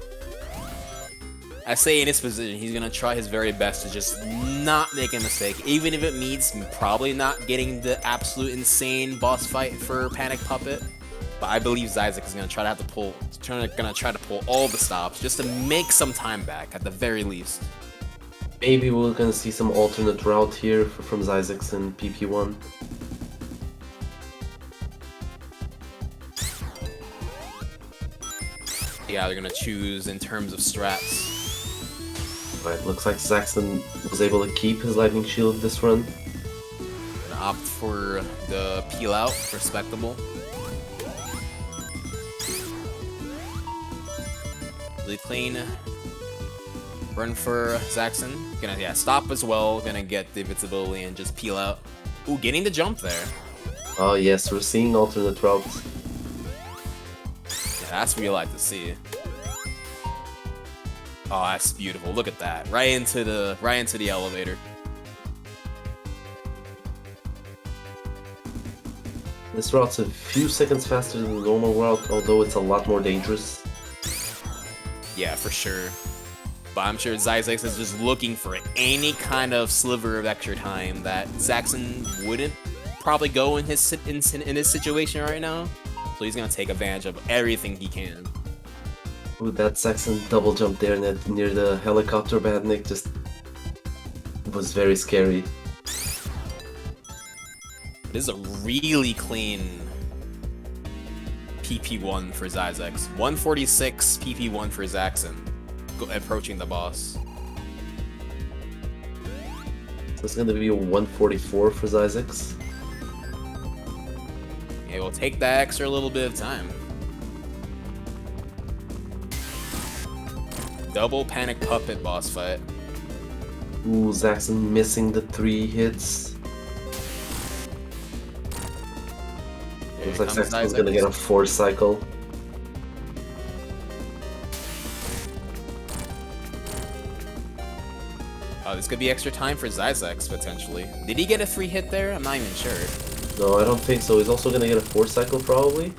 I say in his position, he's gonna try his very best to just not make a mistake, even if it means probably not getting the absolute insane boss fight for Panic Puppet. But I believe zyzex is gonna try to pull all the stops just to make some time back at the very least. Maybe we're gonna see some alternate route here from zyzex in PP1. Yeah, they're gonna choose in terms of strats. Right, looks like Zaxon was able to keep his lightning shield this run. Gonna opt for the peel out, respectable. Really clean. Run for Zaxon. Gonna stop as well. Gonna get the invincibility and just peel out. Ooh, getting the jump there. Oh yes, we're seeing alternate routes. Yeah, that's what you like to see. Oh, that's beautiful. Look at that. Right into the elevator. This route's a few seconds faster than the normal route, although it's a lot more dangerous. Yeah, for sure. But I'm sure zyzex is just looking for any kind of sliver of extra time that Zaxon wouldn't probably go in his situation right now. So he's gonna take advantage of everything he can. Ooh, that Zaxon double jump there near the helicopter badnik just was very scary. This is a really clean PP1 for zyzex. 146 PP1 for Zaxon, approaching the boss. So it's gonna be a 144 for zyzex. Yeah, we'll take that extra little bit of time. Double Panic Puppet boss fight. Ooh, Zaxon missing the 3 hits. Looks like Zaxon's gonna get a 4 cycle. Oh, this could be extra time for zyzex, potentially. Did he get a 3 hit there? I'm not even sure. No, I don't think so. He's also gonna get a 4 cycle, probably.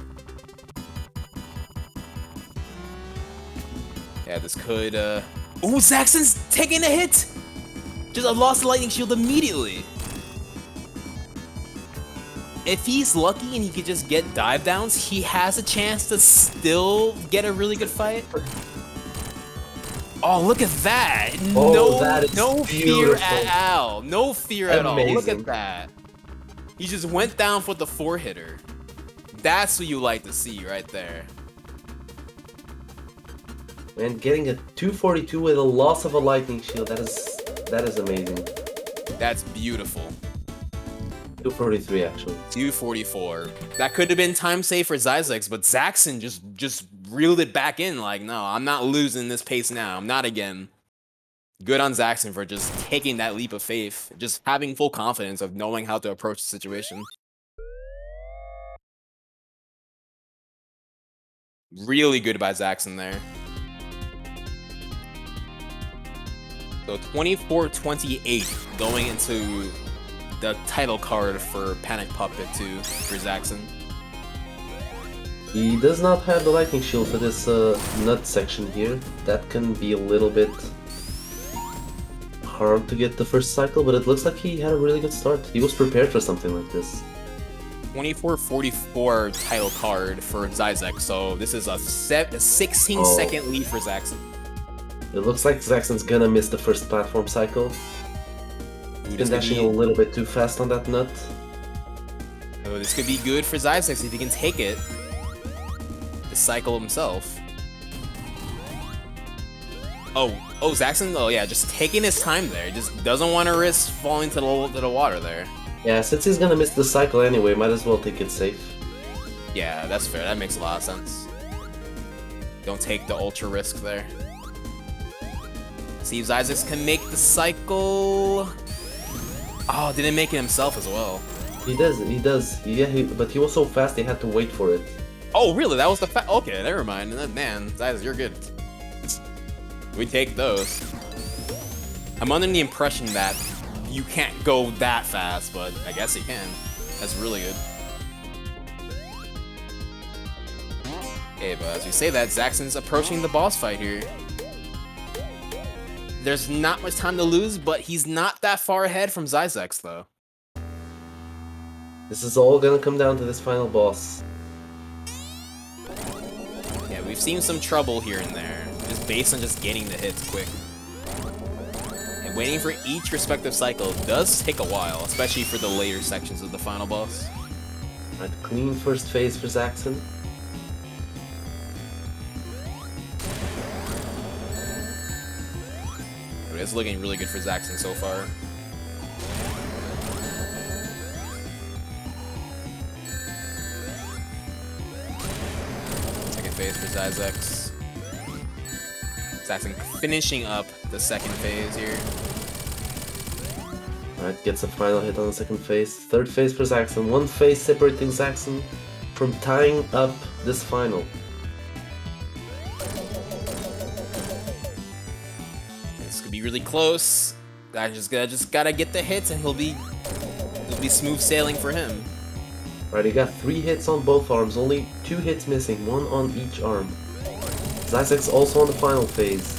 Yeah, this could, Ooh, Zaxon's taking a hit! Just lost the lightning shield immediately! If he's lucky and he could just get dive downs, he has a chance to still get a really good fight. Oh, look at that! Oh, no fear at all. No fear at all. Look Amazing. at that. He just went down for the 4-hitter. That's what you like to see right there. And getting a 242 with a loss of a lightning shield, that is amazing. That's beautiful. 243 actually. 244. That could have been time save for zyzex, but Zaxon just reeled it back in like, no, I'm not losing this pace now. I'm not again. Good on Zaxon for just taking that leap of faith, just having full confidence of knowing how to approach the situation. Really good by Zaxon there. So 24-28 going into the title card for Panic Puppet 2 for Zaxon. He does not have the lightning shield for this nut section here. That can be a little bit hard to get the first cycle, but it looks like he had a really good start. He was prepared for something like this. 24-44 title card for zyzex, so this is a 16-second lead for Zaxon. It looks like Zaxon's gonna miss the first platform cycle. He's been dashing a little bit too fast on that nut. Oh, this could be good for zyzex if he can take it. The cycle himself. Oh, Zaxon, oh yeah, just taking his time there. Just doesn't want to risk falling to the water there. Yeah, since he's gonna miss the cycle anyway, might as well take it safe. Yeah, that's fair. That makes a lot of sense. Don't take the ultra risk there. See if zyzex can make the cycle. Oh, didn't make it himself as well. He does. Yeah, but he was so fast they had to wait for it. Oh, really? That was the okay, never mind. Man, Zyzex, you're good. We take those. I'm under the impression that you can't go that fast, but I guess you can. That's really good. Okay, but as we say that, Zaxon's approaching the boss fight here. There's not much time to lose, but he's not that far ahead from zyzex, though. This is all gonna come down to this final boss. Yeah, we've seen some trouble here and there, just based on just getting the hits quick. And waiting for each respective cycle does take a while, especially for the later sections of the final boss. Right, clean first phase for Zaxon. It's looking really good for Zaxon so far. Second phase for zyzex. Zaxon finishing up the second phase here. Alright, gets a final hit on the second phase. Third phase for Zaxon. One phase separating Zaxon from tying up this final. This could be really close. I just gotta get the hits and he'll be smooth sailing for him. Alright, he got 3 hits on both arms, only 2 hits missing, 1 on each arm. zyzex also on the final phase.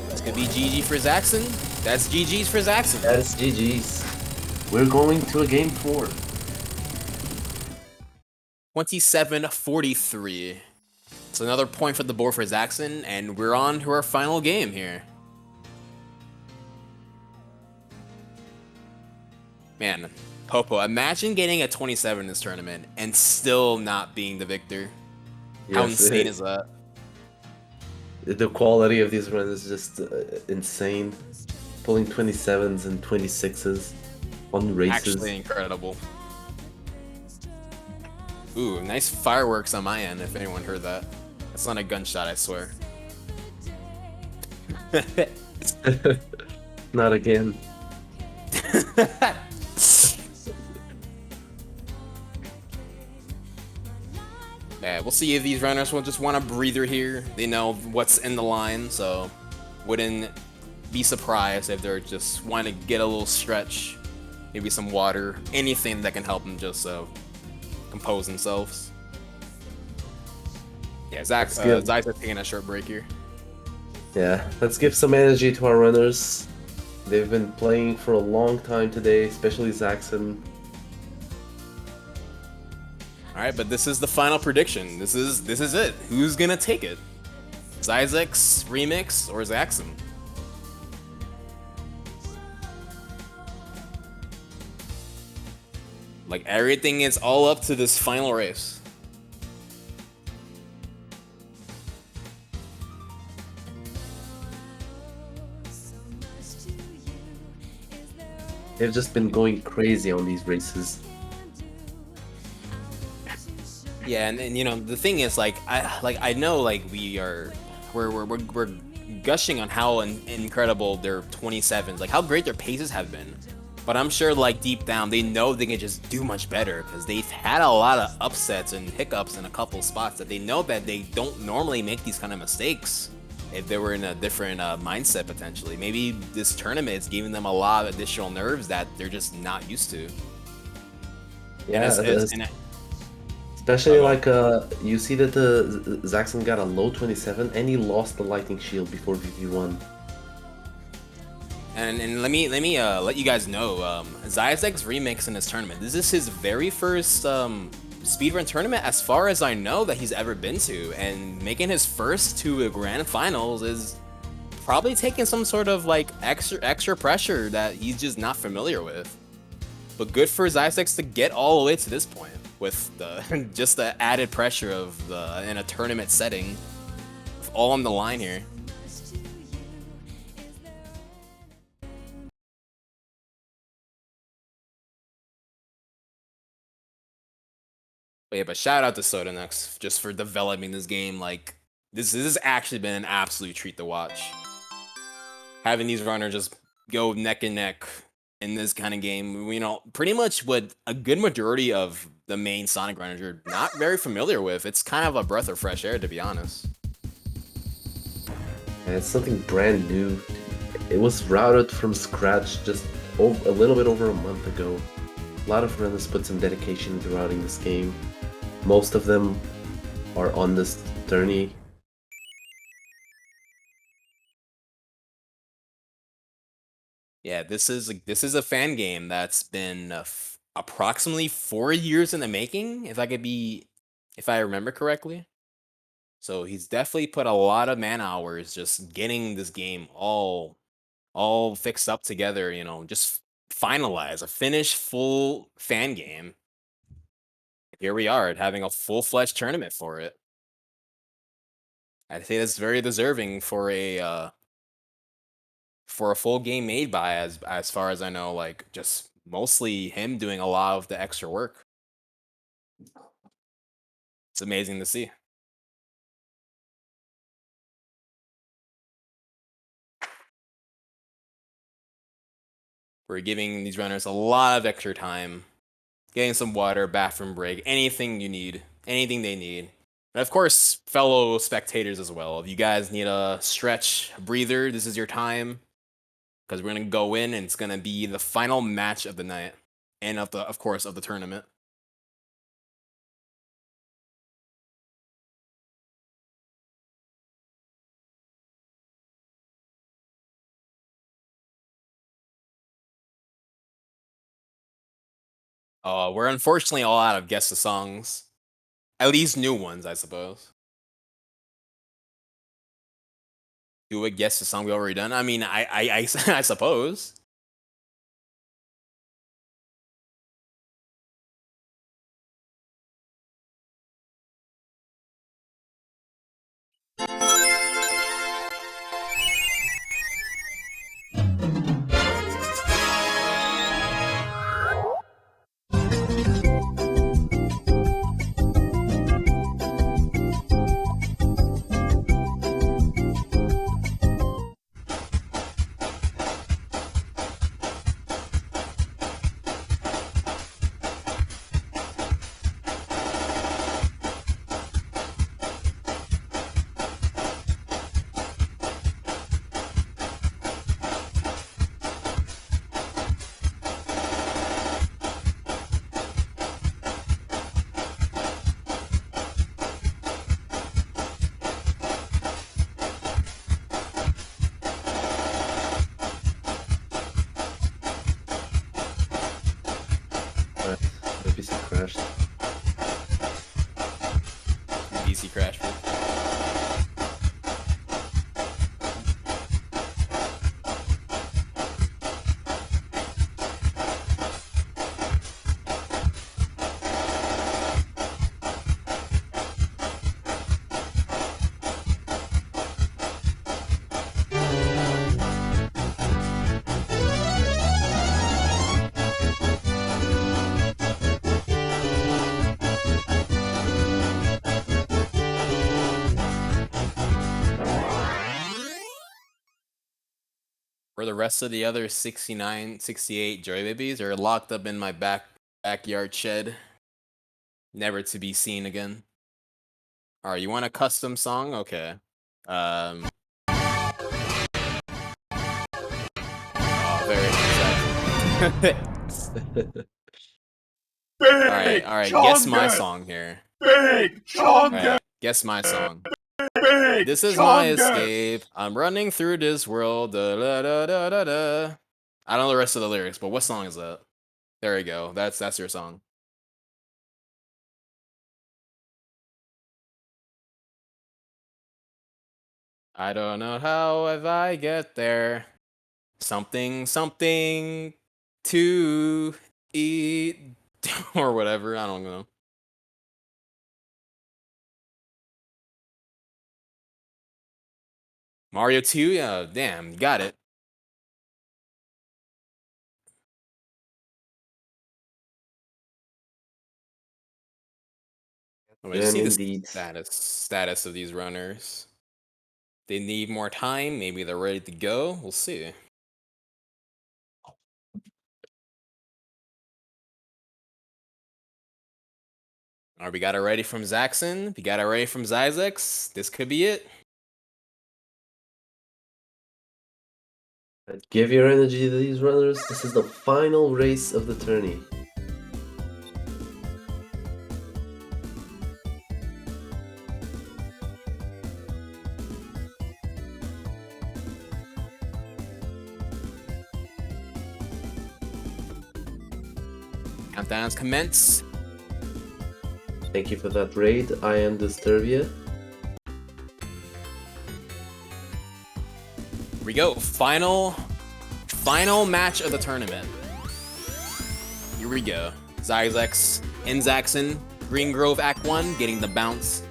This could be GG for Zaxon. That's GG's for Zaxon. That is GG's. We're going to a game 4. 27-43. So another point for the board for Zaxon, and we're on to our final game here. Man, Popo, imagine getting a 27 in this tournament and still not being the victor. How insane is that? The quality of these runs is just insane. Pulling 27s and 26s on races. Actually incredible. Ooh, nice fireworks on my end, if anyone heard that. That's not a gunshot, I swear. Not again. Yeah, we'll see if these runners will just want a breather here. They know what's in the line, so wouldn't be surprised if they're just want to get a little stretch, maybe some water, anything that can help them just compose themselves. Yeah, Zach's taking a short break here. Yeah, let's give some energy to our runners. They've been playing for a long time today, especially Zaxon. Alright, but this is the final prediction. This is it. Who's gonna take it? zyzex, Remix, or Zaxon? Like, everything is all up to this final race. They've just been going crazy on these races. Yeah, and you know the thing is, I know we're gushing on how incredible their 27s, like how great their paces have been, but I'm sure like deep down they know they can just do much better because they've had a lot of upsets and hiccups in a couple spots that they know that they don't normally make these kind of mistakes if they were in a different mindset potentially. Maybe this tournament is giving them a lot of additional nerves that they're just not used to. Yeah, especially like you see that the Zaxon got a low 27 and he lost the lightning shield before VV1. And let me let you guys know, zyzex Remix in this tournament. This is his very first speedrun tournament, as far as I know, that he's ever been to, and making his first to a Grand Finals is probably taking some sort of like extra pressure that he's just not familiar with. But good for zyzex to get all the way to this point with the just the added pressure of in a tournament setting, all on the line here. But yeah, but shout out to Sodanex just for developing this game. Like this has actually been an absolute treat to watch. Having these runners just go neck and neck in this kind of game. You know, pretty much what a good majority of the main Sonic runners are not very familiar with. It's kind of a breath of fresh air, to be honest. And it's something brand new. It was routed from scratch just a little bit over a month ago. A lot of runners put some dedication into routing this game. Most of them are on this journey. Yeah, this is a fan game that's been approximately 4 years in the making, if I remember correctly. So he's definitely put a lot of man hours just getting this game all fixed up together, you know, just finalize a finished full fan game. Here we are having a full-fledged tournament for it. I'd say that's very deserving for a full game made by, as far as I know, like just mostly him doing a lot of the extra work. It's amazing to see. We're giving these runners a lot of extra time, getting some water, bathroom break, anything you need, anything they need. And of course, fellow spectators as well. If you guys need a stretch, a breather, this is your time, because we're gonna go in and it's gonna be the final match of the night and of course of the tournament. We're unfortunately all out of guess the songs, at least new ones, I suppose. Do a guess the song we already done. I mean, I suppose. But the PC crashed. DC Crash. Where the rest of the other 69, 68 Joy Babies are locked up in my backyard shed, never to be seen again. All right, you want a custom song? Okay. Oh, very exact. All right. Guess my song here. Big All right, guess my song. This is my escape. I'm running through this world. Da, da, da, da, da, da. I don't know the rest of the lyrics, but what song is that? There we go. That's your song. I don't know how if I get there. Something to eat or whatever. I don't know. Mario 2? Yeah, damn, you got it. I'm gonna And see the indeed. status of these runners. They need more time. Maybe they're ready to go. We'll see. Alright, we got it ready from Zaxon. We got it ready from zyzex. This could be it. Give your energy to these runners. This is the final race of the tourney. Countdowns commence. Thank you for that raid. I am Disturbia. Here we go. Final match of the tournament. Here we go. zyzex in Zaxon. Green Grove Act 1 getting the bounce.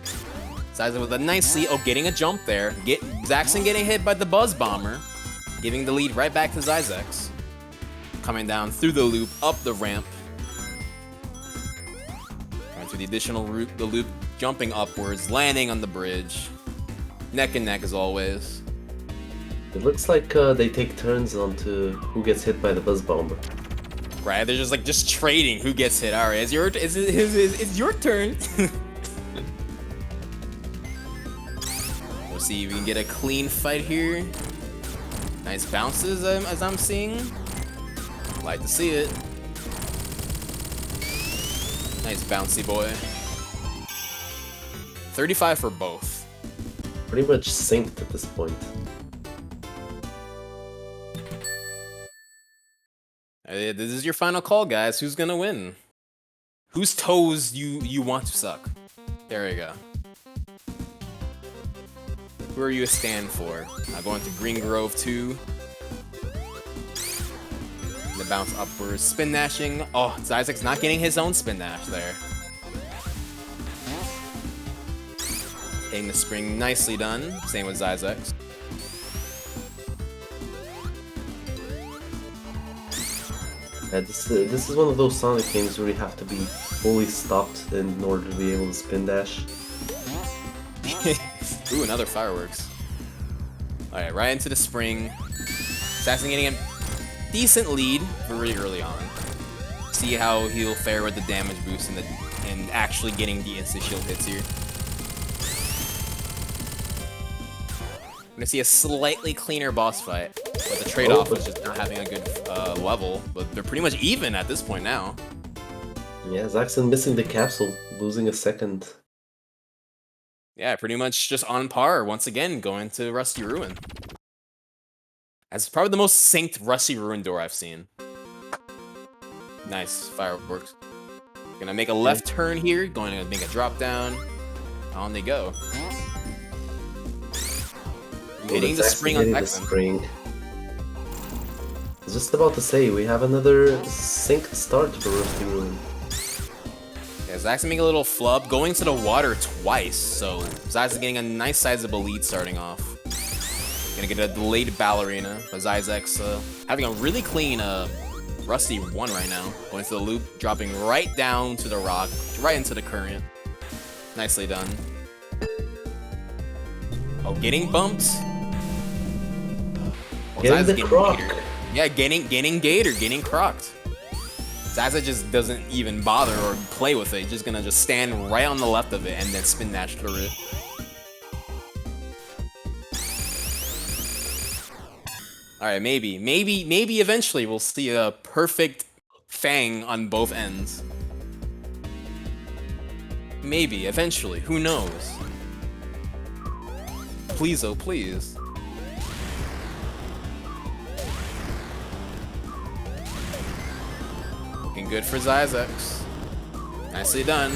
zyzex with a nice lead. Oh, getting a jump there. Zaxon getting hit by the Buzz Bomber. Giving the lead right back to zyzex. Coming down through the loop, up the ramp. Going through the additional route, the loop, jumping upwards, landing on the bridge. Neck and neck as always. It looks like they take turns onto who gets hit by the Buzz Bomber. Right, they're just trading who gets hit. All right, it's your turn. We'll see if we can get a clean fight here. Nice bounces as I'm seeing. Like to see it. Nice bouncy boy. 35 for both. Pretty much synced at this point. This is your final call, guys. Who's gonna win? Whose toes you want to suck? There you go. Who are you a stand for? Going to Green Grove 2. The bounce upwards. Spin dashing. Oh, zyzex not getting his own spin dash there. Hitting the spring. Nicely done. Same with zyzex. Yeah, this is one of those Sonic games where you have to be fully stopped in order to be able to spin dash. Ooh, another fireworks. Alright, right into the spring. Zaxon getting a decent lead very early on. See how he'll fare with the damage boost and actually getting the instant shield hits here. I'm gonna see a slightly cleaner boss fight, but the trade-off was just not having a good level. But they're pretty much even at this point now. Yeah, Zaxon missing the capsule, losing a second. Yeah, pretty much just on par once again, going to Rusty Ruin. That's probably the most synced Rusty Ruin door I've seen. Nice fireworks. Gonna make a left turn here, going to make a drop down. On they go. Hitting the spring on Zaxon. I was just about to say, we have another synced start for Rusty Ruin. Yeah, Zaxon making a little flub, going to the water twice, so Zaxon getting a nice sizable lead starting off. Gonna get a delayed ballerina, but zyzex having a really clean Rusty 1 right now. Going to the loop, dropping right down to the rock, right into the current. Nicely done. Oh, getting bumped. Oh, Getting the croc. Gator. Yeah, getting gator, getting crocked. Zaxon just doesn't even bother or play with it. He's just gonna stand right on the left of it and then spin dash through it. Alright, maybe eventually we'll see a perfect Fang on both ends. Maybe, eventually, who knows? Please, oh please. Looking good for zyzex. Nicely done.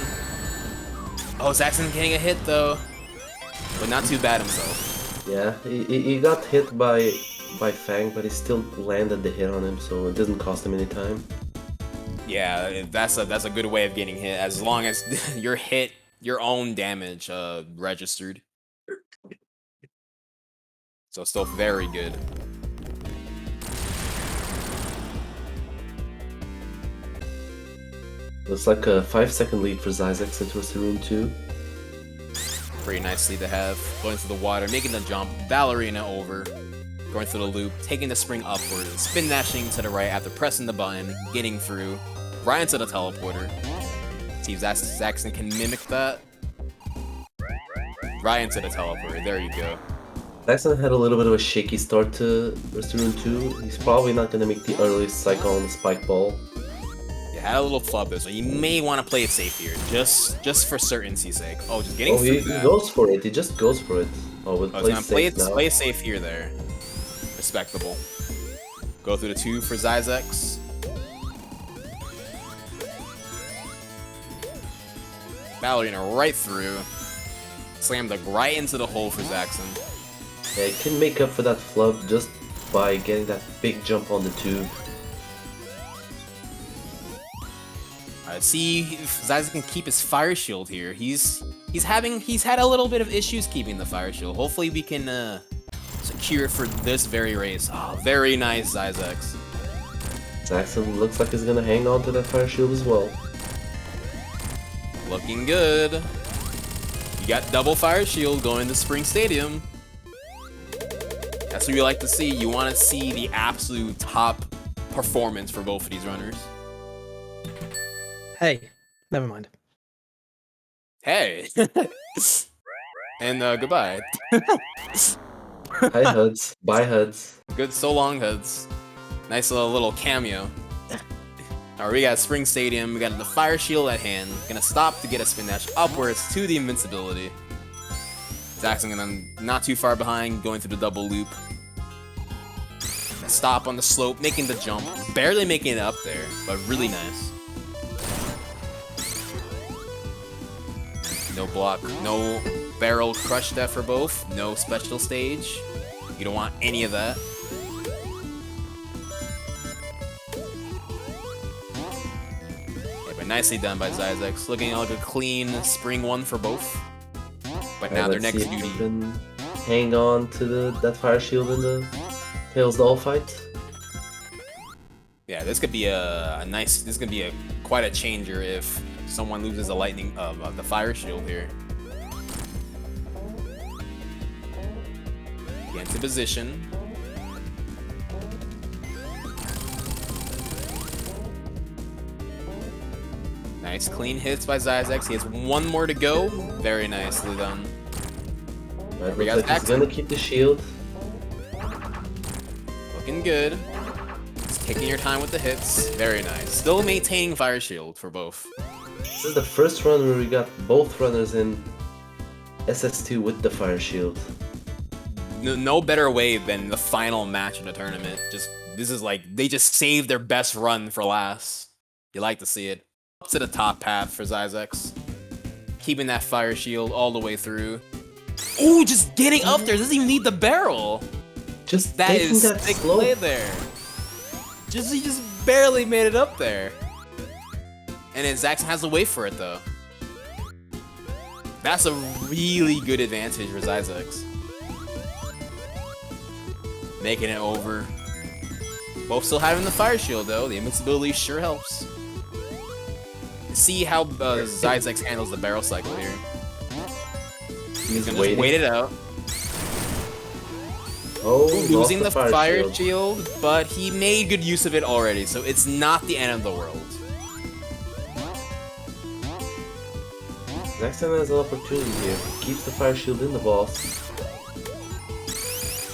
Oh, Zaxon getting a hit though. But not too bad himself. Yeah, he got hit by Fang, but he still landed the hit on him, so it didn't cost him any time. Yeah, that's a good way of getting hit, as long as your hit, your own damage registered. So still very good. Looks like a 5-second lead for zyzex into Rusty Ruin 2. Pretty nicely to have. Going through the water, making the jump, ballerina over. Going through the loop, taking the spring upward, spin dashing to the right after pressing the button, getting through, right into the teleporter. See if Zaxon can mimic that. Right into the teleport. There you go. Zaxon had a little bit of a shaky start to Rune 2. He's probably not going to make the earliest cycle on the spike ball. Yeah, had a little flub there, so you may want to play it safe here, just for certainty's sake. Oh, just getting through that. He goes for it. He just goes for it. Oh, we'll play it safe here there. Respectable. Go through the 2 for zyzex. Ballerina right through. Slammed right into the hole for Zaxon. Yeah, he can make up for that flub just by getting that big jump on the tube. Alright, see if Zyzex can keep his fire shield here. He's had a little bit of issues keeping the fire shield. Hopefully we can secure it for this very race. Oh, very nice, Zyzex. Zaxon looks like he's gonna hang on to that fire shield as well. Looking good. You got double fire shield going to Spring Stadium. That's what you like to see. You want to see the absolute top performance for both of these runners. Hey, never mind. Hey. And goodbye. Hi, Huds. Bye, Huds. Good so long, Huds. Nice little cameo. Alright, we got Spring Stadium, we got the Fire Shield at hand. Gonna stop to get a spin dash upwards to the invincibility. Zaxon gonna not too far behind, going through the double loop. Gonna stop on the slope, making the jump. Barely making it up there, but really nice. No block, no barrel crush death for both, no special stage. You don't want any of that. Nicely done by Zyzex. Looking like a clean spring 1 for both. But now their next duty. Can hang on to that fire shield in the Tails Doll fight. Yeah, this could be this could be quite a changer if someone loses a lightning the fire shield here. Get into position. Nice clean hits by Zyzex. He has one more to go. Very nicely done. Right, we got he's gonna keep the shield. Looking good. Just taking your time with the hits. Very nice. Still maintaining fire shield for both. This is the first run where we got both runners in SS2 with the fire shield. No better way than the final match of the tournament. This is like they just saved their best run for last. You like to see it. Up to the top path for Zyzex. Keeping that fire shield all the way through. Ooh, just getting up there. Doesn't even need the barrel. Just that is sick play there. He just barely made it up there. And then Zaxon has to wait for it though. That's a really good advantage for Zyzex. Making it over. Both still having the fire shield though. The invincibility sure helps. See how Zyzex handles the barrel cycle here. He's gonna just wait it out. Oh, losing the fire shield, but he made good use of it already, so it's not the end of the world. Zaxon has an opportunity here. He keeps the fire shield in the boss.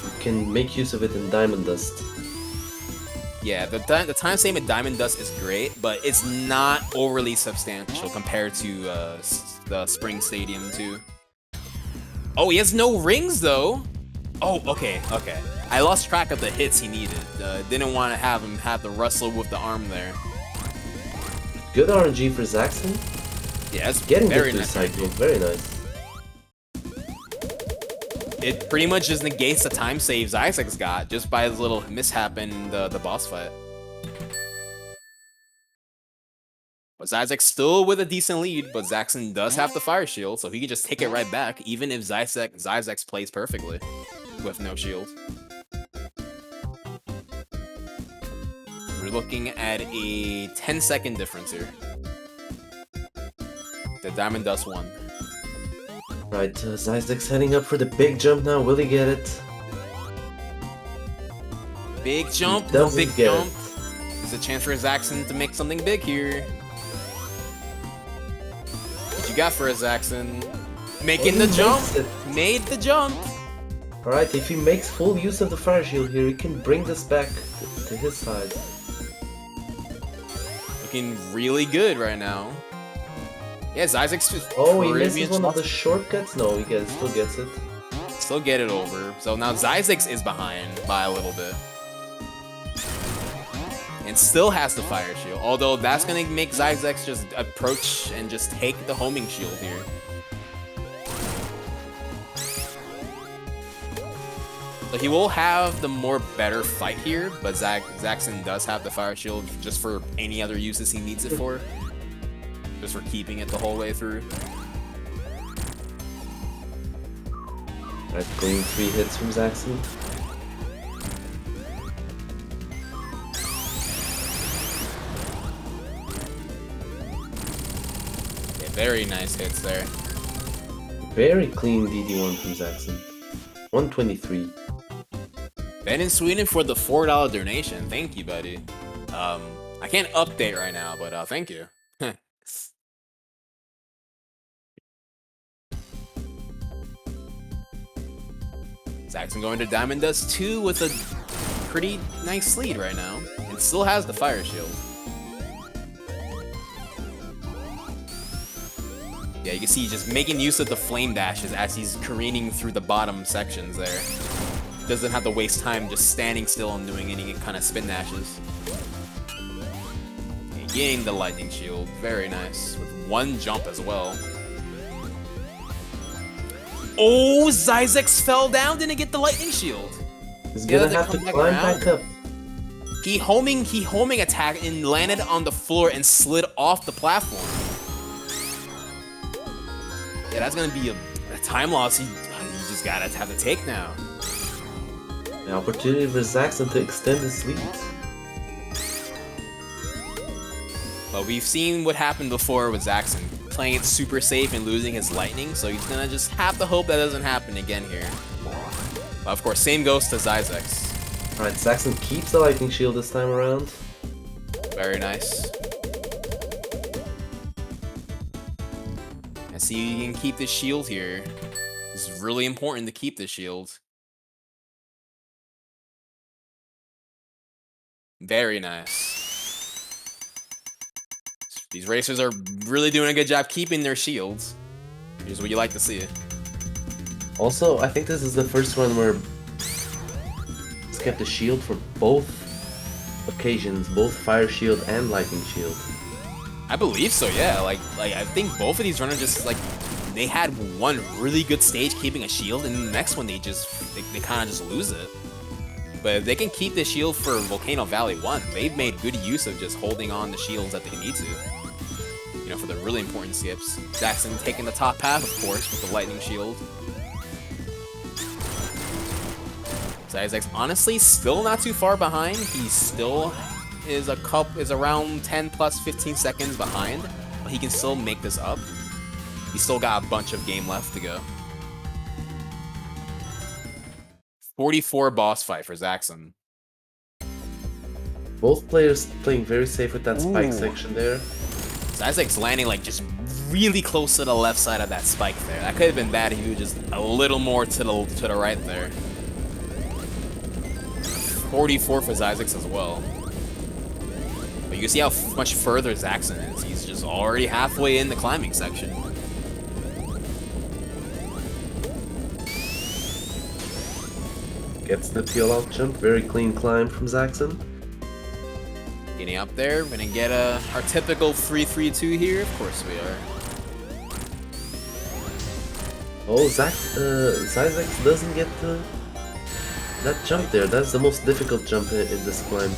He can make use of it in Diamond Dust. Yeah, the time save in Diamond Dust is great, but it's not overly substantial compared to the Spring Stadium 2. Oh, he has no rings though. Oh, okay. I lost track of the hits he needed. Didn't want to have him have the wrestle with the arm there. Good RNG for Zaxon. Yeah, it's getting very nice. Cycle. Very nice. It pretty much just negates the time save Zyzex got just by his little mishap in the boss fight. But Zyzex still with a decent lead, but Zaxon does have the fire shield, so he can just take it right back, even if Zyzex plays perfectly with no shield. We're looking at a 10-second difference here. The Diamond Dust won. Right, Zyzex heading up for the big jump now. Will he get it? Big jump, no big jump. There's a chance for Zaxon to make something big here. got for a Zaxon? Making the jump! Made the jump! Alright, if he makes full use of the fire shield here, he can bring this back to his side. Looking really good right now. Yeah, zyzex just... Oh, he misses one of the shortcuts? No, he still gets it. Still get it over. So now zyzex is behind by a little bit. And still has the fire shield. Although that's gonna make zyzex just approach and just take the homing shield here. So he will have the more better fight here, but Zaxon does have the fire shield just for any other uses he needs it for. Just for keeping it the whole way through. Alright, going 3 hits from Zaxon. Yeah, very nice hits there. Very clean DD1 from Zaxon. 123. Ben in Sweden for the $4 donation. Thank you, buddy. I can't update right now, but thank you. Zaxon going to Diamond Dust 2 with a pretty nice lead right now. And still has the fire shield. Yeah, you can see just making use of the flame dashes as he's careening through the bottom sections there. Doesn't have to waste time just standing still and doing any kind of spin dashes. And getting the lightning shield, very nice, with 1 jump as well. Oh, zyzex fell down, didn't get the lightning shield. He's gonna have to climb back up. He homing attack and landed on the floor and slid off the platform. Yeah, that's gonna be a time loss he just gotta have to take now. An opportunity for Zaxon to extend his lead. But we've seen what happened before with Zaxon, playing it super safe and losing his lightning, so he's gonna just have to hope that doesn't happen again here. But of course, same goes to zyzex. Alright, Zaxon keeps the lightning shield this time around. Very nice. And see, you can keep this shield here. It's really important to keep this shield. Very nice. These racers are really doing a good job keeping their shields. Here's what you like to see. Also, I think this is the first one where he's kept the shield for both occasions, both fire shield and lightning shield. I believe so, yeah. Like I think both of these runners just they had one really good stage keeping a shield, and the next one they kind of just lose it. But if they can keep the shield for Volcano Valley 1, they've made good use of just holding on the shields that they need to. You know, for the really important skips. Zaxon taking the top path, of course, with the lightning shield. zyzex honestly still not too far behind. He still is around 10 plus 15 seconds behind, but he can still make this up. He's still got a bunch of game left to go. 44 boss fight for Zaxon. Both players playing very safe with that spike section there. zyzex landing like just really close to the left side of that spike there. That could have been bad if he was just a little more to the right there. 44 for zyzex as well. But you can see how much further Zaxon is. He's just already halfway in the climbing section. Gets the peel out jump, very clean climb from Zaxon. Getting up there, we're gonna get our typical 3-3-2 here. Of course we are. Oh, zyzex doesn't get that jump there. That's the most difficult jump in this climb.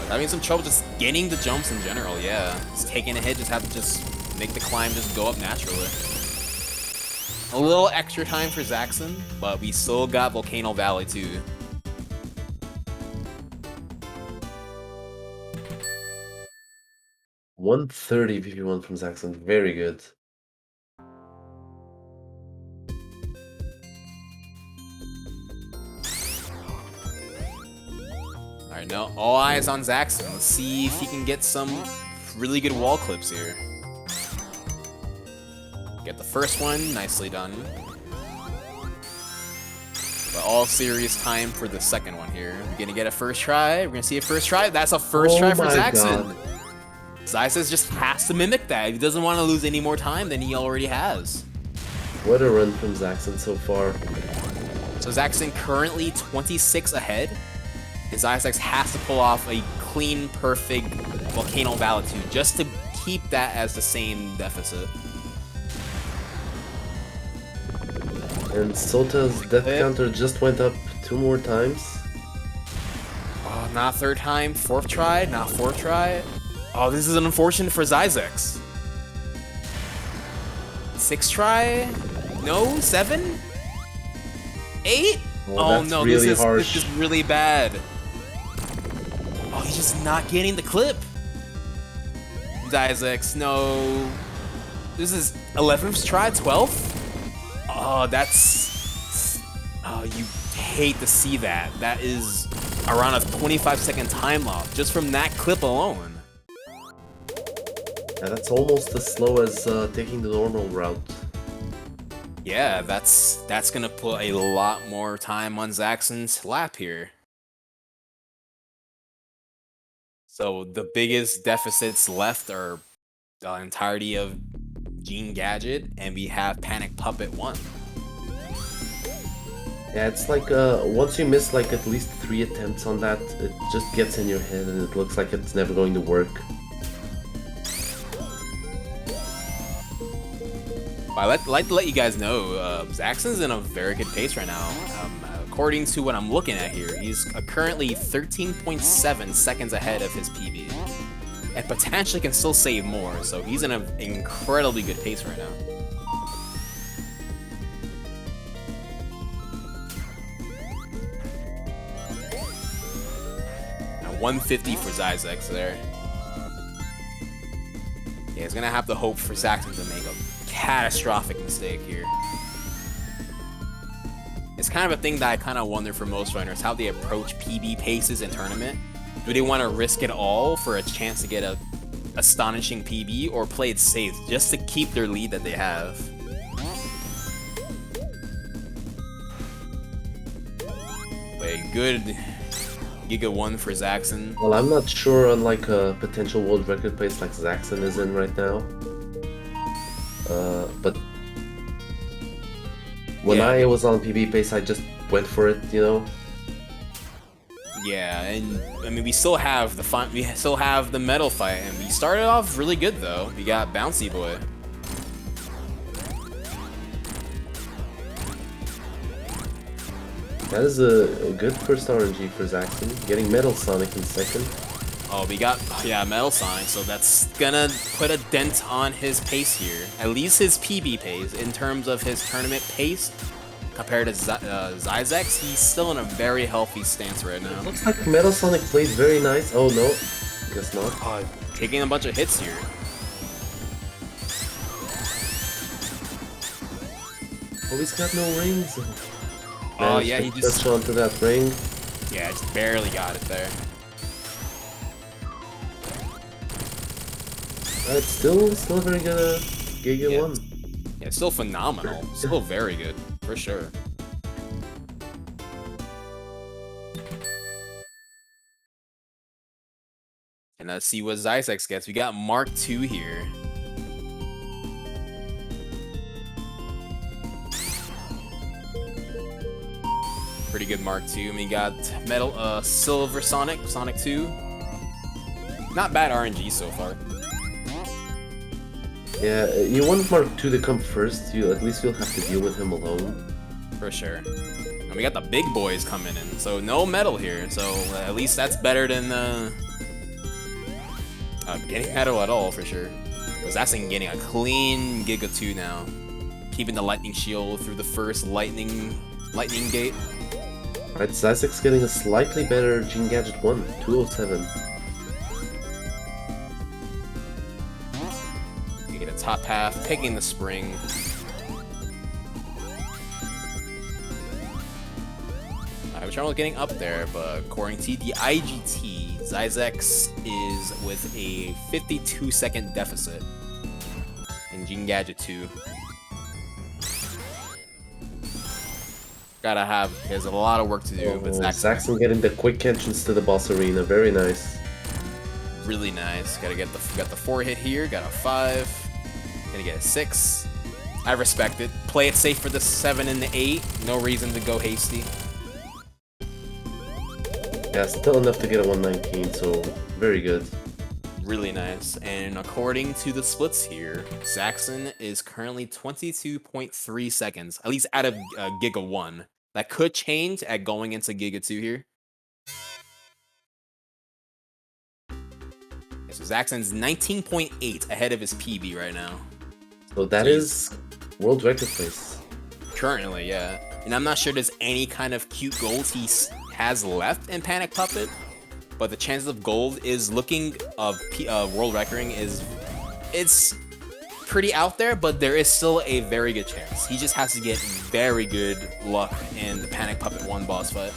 Having some trouble just getting the jumps in general, yeah. Just taking a hit, just have to just make the climb just go up naturally. A little extra time for Zaxon, but we still got Volcano Valley too. $130 VP1 from Zaxon, very good. Alright, now all eyes on Zaxon. Let's see if he can get some really good wall clips here. Get the first one, nicely done. But all serious time for the second one here. We're gonna get a first try. We're gonna see a first try. That's a first try for Zaxon. zyzex just has to mimic that. He doesn't want to lose any more time than he already has. What a run from Zaxon so far. So Zaxon currently 26 ahead. And zyzex has to pull off a clean, perfect Volcano Valitude just to keep that as the same deficit. And Sota's death counter just went up 2 more times. Oh, not third time, fourth try, not fourth try. Oh, this is unfortunate for zyzex. 6th try? No? 7? 8? Oh no, really this is really bad. Oh, he's just not getting the clip. zyzex, no. This is 11th try, 12th? Oh, that's... Oh, you hate to see that. That is around a 25-second time loss just from that clip alone. Yeah, that's almost as slow as taking the normal route. Yeah, that's gonna put a lot more time on Zaxon's lap here. So the biggest deficits left are the entirety of Gene Gadget, and we have Panic Puppet 1. Yeah, it's like once you miss like at least 3 attempts on that, it just gets in your head and it looks like it's never going to work. I'd like to let you guys know, Zaxon's in a very good pace right now. According to what I'm looking at here, he's currently 13.7 seconds ahead of his PB. And potentially can still save more, so he's in an incredibly good pace right now. Now 150 for zyzex there. Yeah, he's gonna have to hope for Zaxon to make a catastrophic mistake here. It's kind of a thing that I kind of wonder for most runners, how they approach PB paces in tournament. Do they want to risk it all for a chance to get a astonishing PB, or play it safe just to keep their lead that they have? Wait, good Giga 1 for Zaxon. Well, I'm not sure on like a potential world record pace like Zaxon is in right now. But when I was on PB pace, I just went for it, you know. Yeah, and I mean we still have the medal fight, and we started off really good though. We got Bouncy Boy. That is a good first RNG for Zaxon, getting Metal Sonic in second. Oh, we got, yeah, Metal Sonic, so that's gonna put a dent on his pace here. At least his PB pace, in terms of his tournament pace, compared to zyzex, he's still in a very healthy stance right now. Looks like Metal Sonic played very nice. Oh no, guess not. Taking a bunch of hits here. Oh, he's got no rings. Oh yeah, he just touched onto that ring. Yeah, just barely got it there. It's still very good. Giga 1. Yeah, still phenomenal. Still very good, for sure. And let's see what zyzex gets. We got Mark II here. Pretty good Mark II. And we got Silver Sonic 2. Not bad RNG so far. Yeah, you want Mark II to come first. At least you'll have to deal with him alone. For sure. And we got the big boys coming in, so no metal here. So at least that's better than getting metal at all, for sure. Because that's getting a clean Giga 2 now. Keeping the lightning shield through the first lightning gate. Alright, zyzex getting a slightly better Gene Gadget 1, 207. You get a top half, taking the spring. Which are getting up there, but according to the IGT, zyzex is with a 52-second deficit in Gene Gadget 2. He has a lot of work to do, but Zaxon getting the quick entrance to the boss arena, very nice. Really nice. Got the 4 hit here, got a 5, gonna get a 6. I respect it. Play it safe for the 7 and the 8. No reason to go hasty. Yeah, still enough to get a 119, so very good. Really nice. And according to the splits here, Zaxon is currently 22.3 seconds, at least out of Giga 1. That could change at going into Giga 2 here. Okay, so Zaxon's 19.8 ahead of his PB right now. So that is world record place. Currently, yeah. And I'm not sure there's any kind of cute gold he has left in Panic Puppet, but the chances of gold is looking world recording it's pretty out there, but there is still a very good chance. He just has to get very good luck in the Panic Puppet 1 boss fight.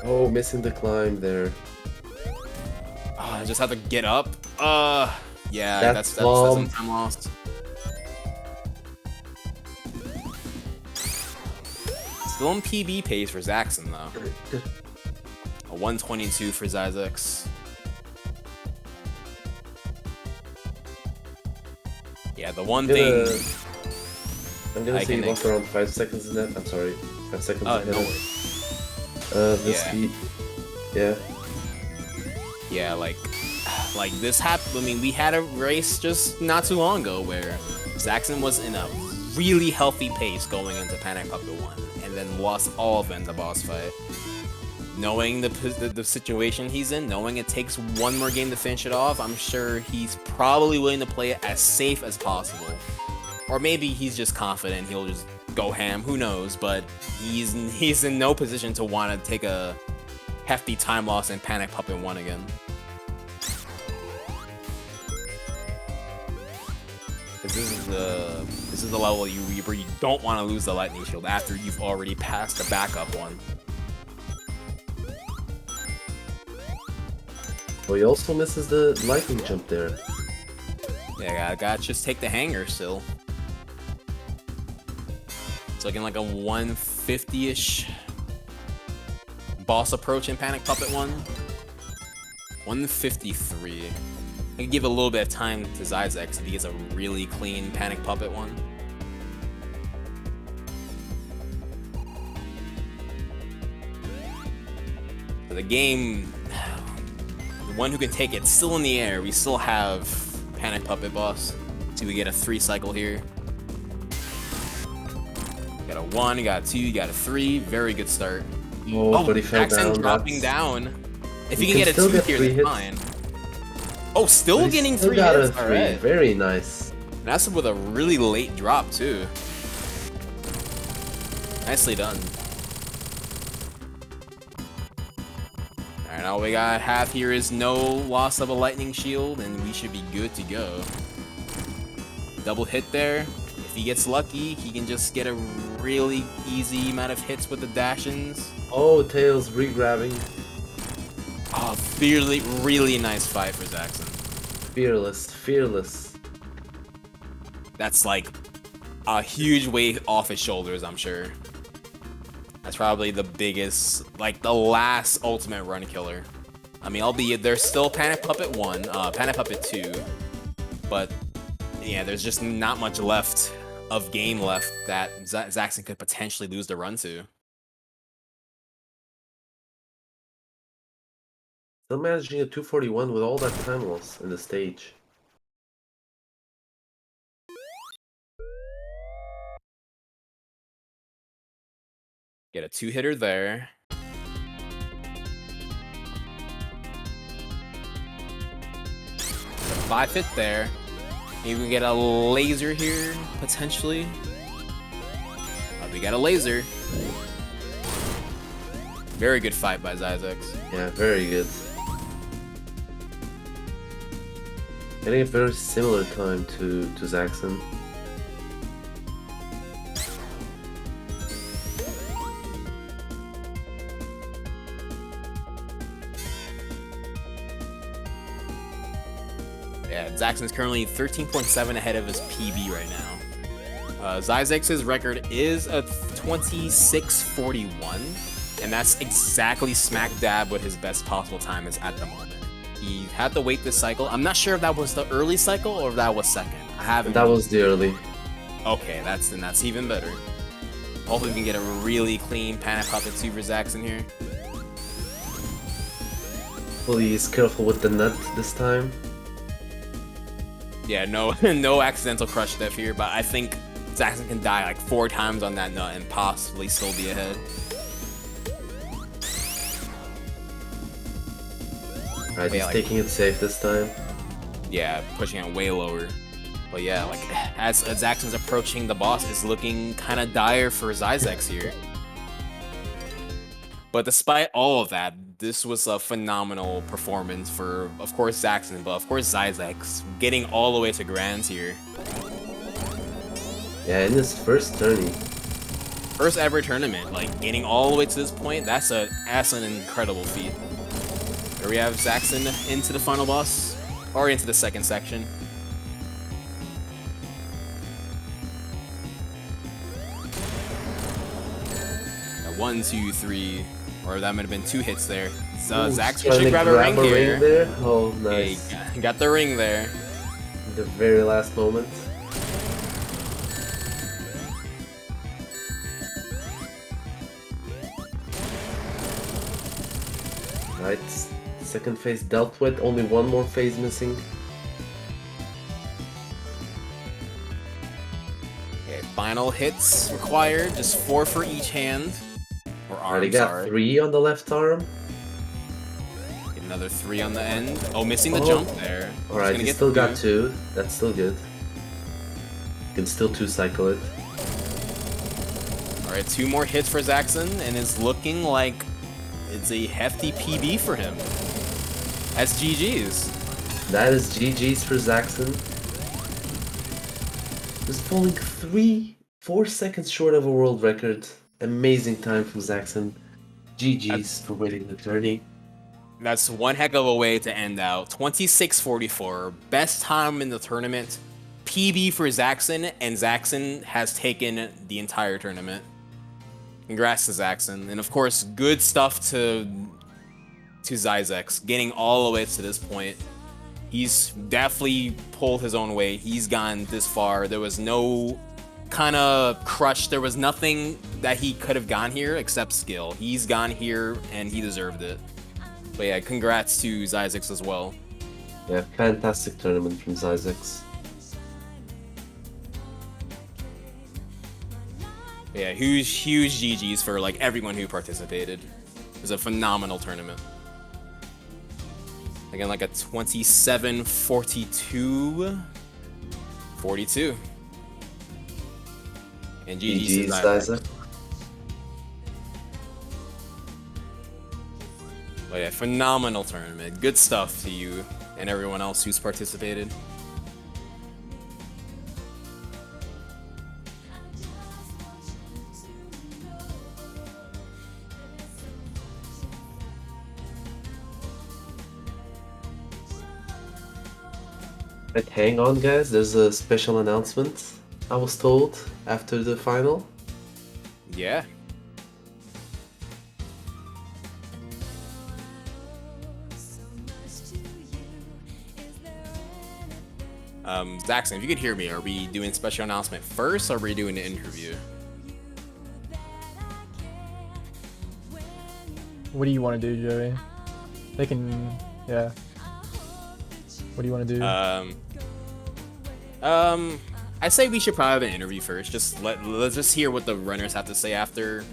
Oh, missing the climb there. I just have to get up. Yeah, that's some time lost. Still in PB pace for Zaxon though. A 122 for zyzex. Yeah, the one thing. I'm gonna say he lost around 5 seconds in that. I'm sorry, 5 seconds ahead. No the speed. Yeah. Yeah, like this happened. I mean, we had a race just not too long ago where Zaxon was in a really healthy pace going into Panic Puppet 1, and then lost all of it in the boss fight. Knowing the situation he's in, knowing it takes one more game to finish it off, I'm sure he's probably willing to play it as safe as possible. Or maybe he's just confident he'll just go ham, who knows, but he's in no position to want to take a hefty time loss in Panic Puppet 1 again. This is the level where you don't want to lose the lightning shield after you've already passed the backup one. Well, he also misses the lightning jump there. Yeah, gotta just take the hanger still. It's looking like a 150-ish boss approach in Panic Puppet 1. 153. I could give a little bit of time to zyzex if he gets a really clean Panic Puppet 1. So the game, the one who can take it still in the air. We still have Panic Puppet boss. See, we get a 3 cycle here. Got a 1, you got a 2, you got a 3. Very good start. Oh, but he fell down. Dropping down. If he can get a 2 here, then fine. Oh, still getting 3 hits. All right. Very nice. And that's with a really late drop too. Nicely done. All right, all we gotta have here is no loss of a lightning shield, and we should be good to go. Double hit there. If he gets lucky, he can just get a really easy amount of hits with the dash-ins. Oh, Tails re-grabbing. Oh, really nice fight for Zaxon. Fearless. That's like a huge weight off his shoulders, I'm sure. That's probably the biggest, like the last ultimate run killer. I mean, albeit there's still Panic Puppet 1, Panic Puppet 2, but yeah, there's just not much left of game left that Zaxon could potentially lose the run to. Still managing a 241 with all that time loss in the stage. Get a 2-hitter there. A 5-hit there. Maybe we get a laser here, potentially. We got a laser. Very good fight by zyzex. Yeah, very good. Getting a very similar time to Zaxon. Yeah, Zaxon's currently 13.7 ahead of his PB right now. Zyzex's record is a 26:41, and that's exactly smack dab what his best possible time is at the moment. He had to wait this cycle. I'm not sure if that was the early cycle or if that was second. I haven't. That was the early. Okay, that's even better. Hopefully we can get a really clean Panic Puppet 2 for Zaxon here. Please careful with the nut this time. Yeah, no no accidental crush death here, but I think Zaxon can die like 4 times on that nut and possibly still be ahead. Alright, he's taking it safe this time. Yeah, pushing it way lower. But yeah, like as Zaxon's approaching the boss, it's looking kind of dire for zyzex here. But despite all of that, this was a phenomenal performance for, of course, Zaxon, but of course zyzex, getting all the way to Grands here. Yeah, in his first tourney. First ever tournament, like getting all the way to this point, that's an incredible feat. Here we have Zaxon into the final boss, or into the second section. Now, 1, 2, 3, or that might have been 2 hits there. So Zaxon should grab a ring here. There. Oh, nice. He got the ring there. In the very last moment. Right, second phase dealt with, only one more phase missing. Okay, final hits required, just 4 for each hand. Or arm, Already got 3 on the left arm. Get another 3 on the end. Oh, missing the jump there. Alright, he still got 2. That's still good. You can still 2-cycle it. Alright, 2 more hits for Zaxon, and it's looking like it's a hefty PB for him. That's GG's. That is GG's for Zaxon. Just falling 4 seconds short of a world record. Amazing time from Zaxon. GG's for winning the tourney. That's one heck of a way to end out. 26:44, best time in the tournament. PB for Zaxon, and Zaxon has taken the entire tournament. Congrats to Zaxon, and of course, good stuff to zyzex, getting all the way to this point. He's definitely pulled his own weight. He's gone this far. There was no kind of crush. There was nothing that he could have gone here except skill. He's gone here, and he deserved it. But yeah, congrats to zyzex as well. Yeah, fantastic tournament from zyzex. Yeah, huge GG's for like everyone who participated. It was a phenomenal tournament. Again, like a 27-42, 42. And GG's to zyzex. But yeah, phenomenal tournament. Good stuff to you and everyone else who's participated. Right, hang on guys, there's a special announcement, I was told, after the final. Yeah. Zaxon, if you could hear me, are we doing special announcement first, or are we doing an interview? What do you want to do, Joey? They can, yeah. What do you want to do? I say we should probably have an interview first. Let's just hear what the runners have to say after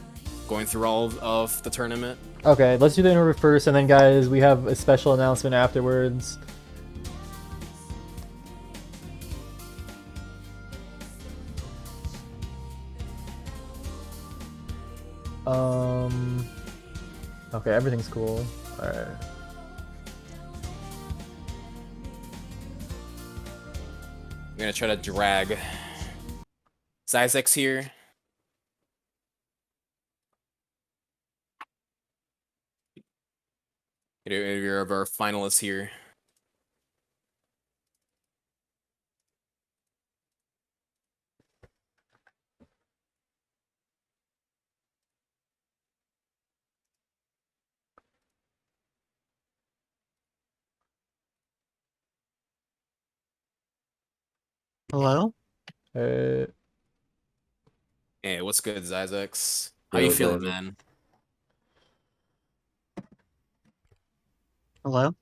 going through all of the tournament. Okay, let's do the interview first, and then guys, we have a special announcement afterwards. Okay, everything's cool. Alright. I'm gonna try to drag zyzex here. You're of our finalists here. Hello? Uh, Hey, what's good, zyzex? How you Yo, feeling, Zaza. man? Hello?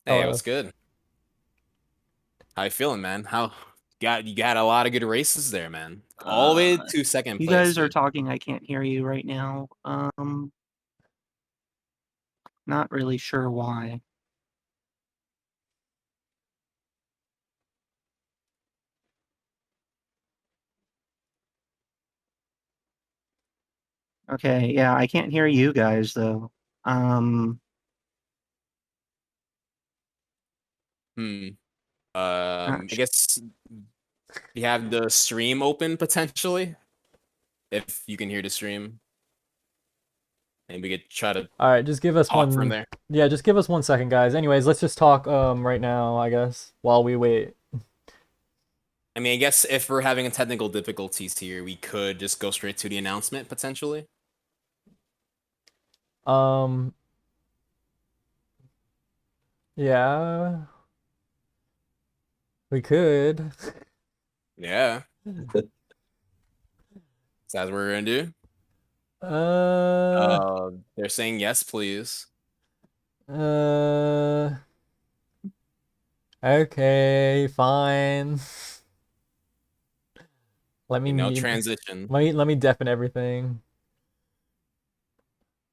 Hey, hello. what's good? How you feeling, man? How you got a lot of good races there, man. All the way Uh, to second you place, guys are dude. talking. I can't hear you right now. Not really sure why. Okay, yeah, I can't hear you guys though. Um, Hmm. not I sh- guess you have the stream open potentially, if you can hear the stream, and we could try to All right, just give us talk from one. there. Yeah, just give us 1 second, guys. Anyways, let's just talk right now, I guess, while we wait. I mean, I guess if we're having technical difficulties here, we could just go straight to the announcement potentially. Um, yeah, we could. Yeah, so that's what we're gonna do. Uh, They're saying yes, please. uh, okay, fine. Let me No mute. transition. Let me deafen everything.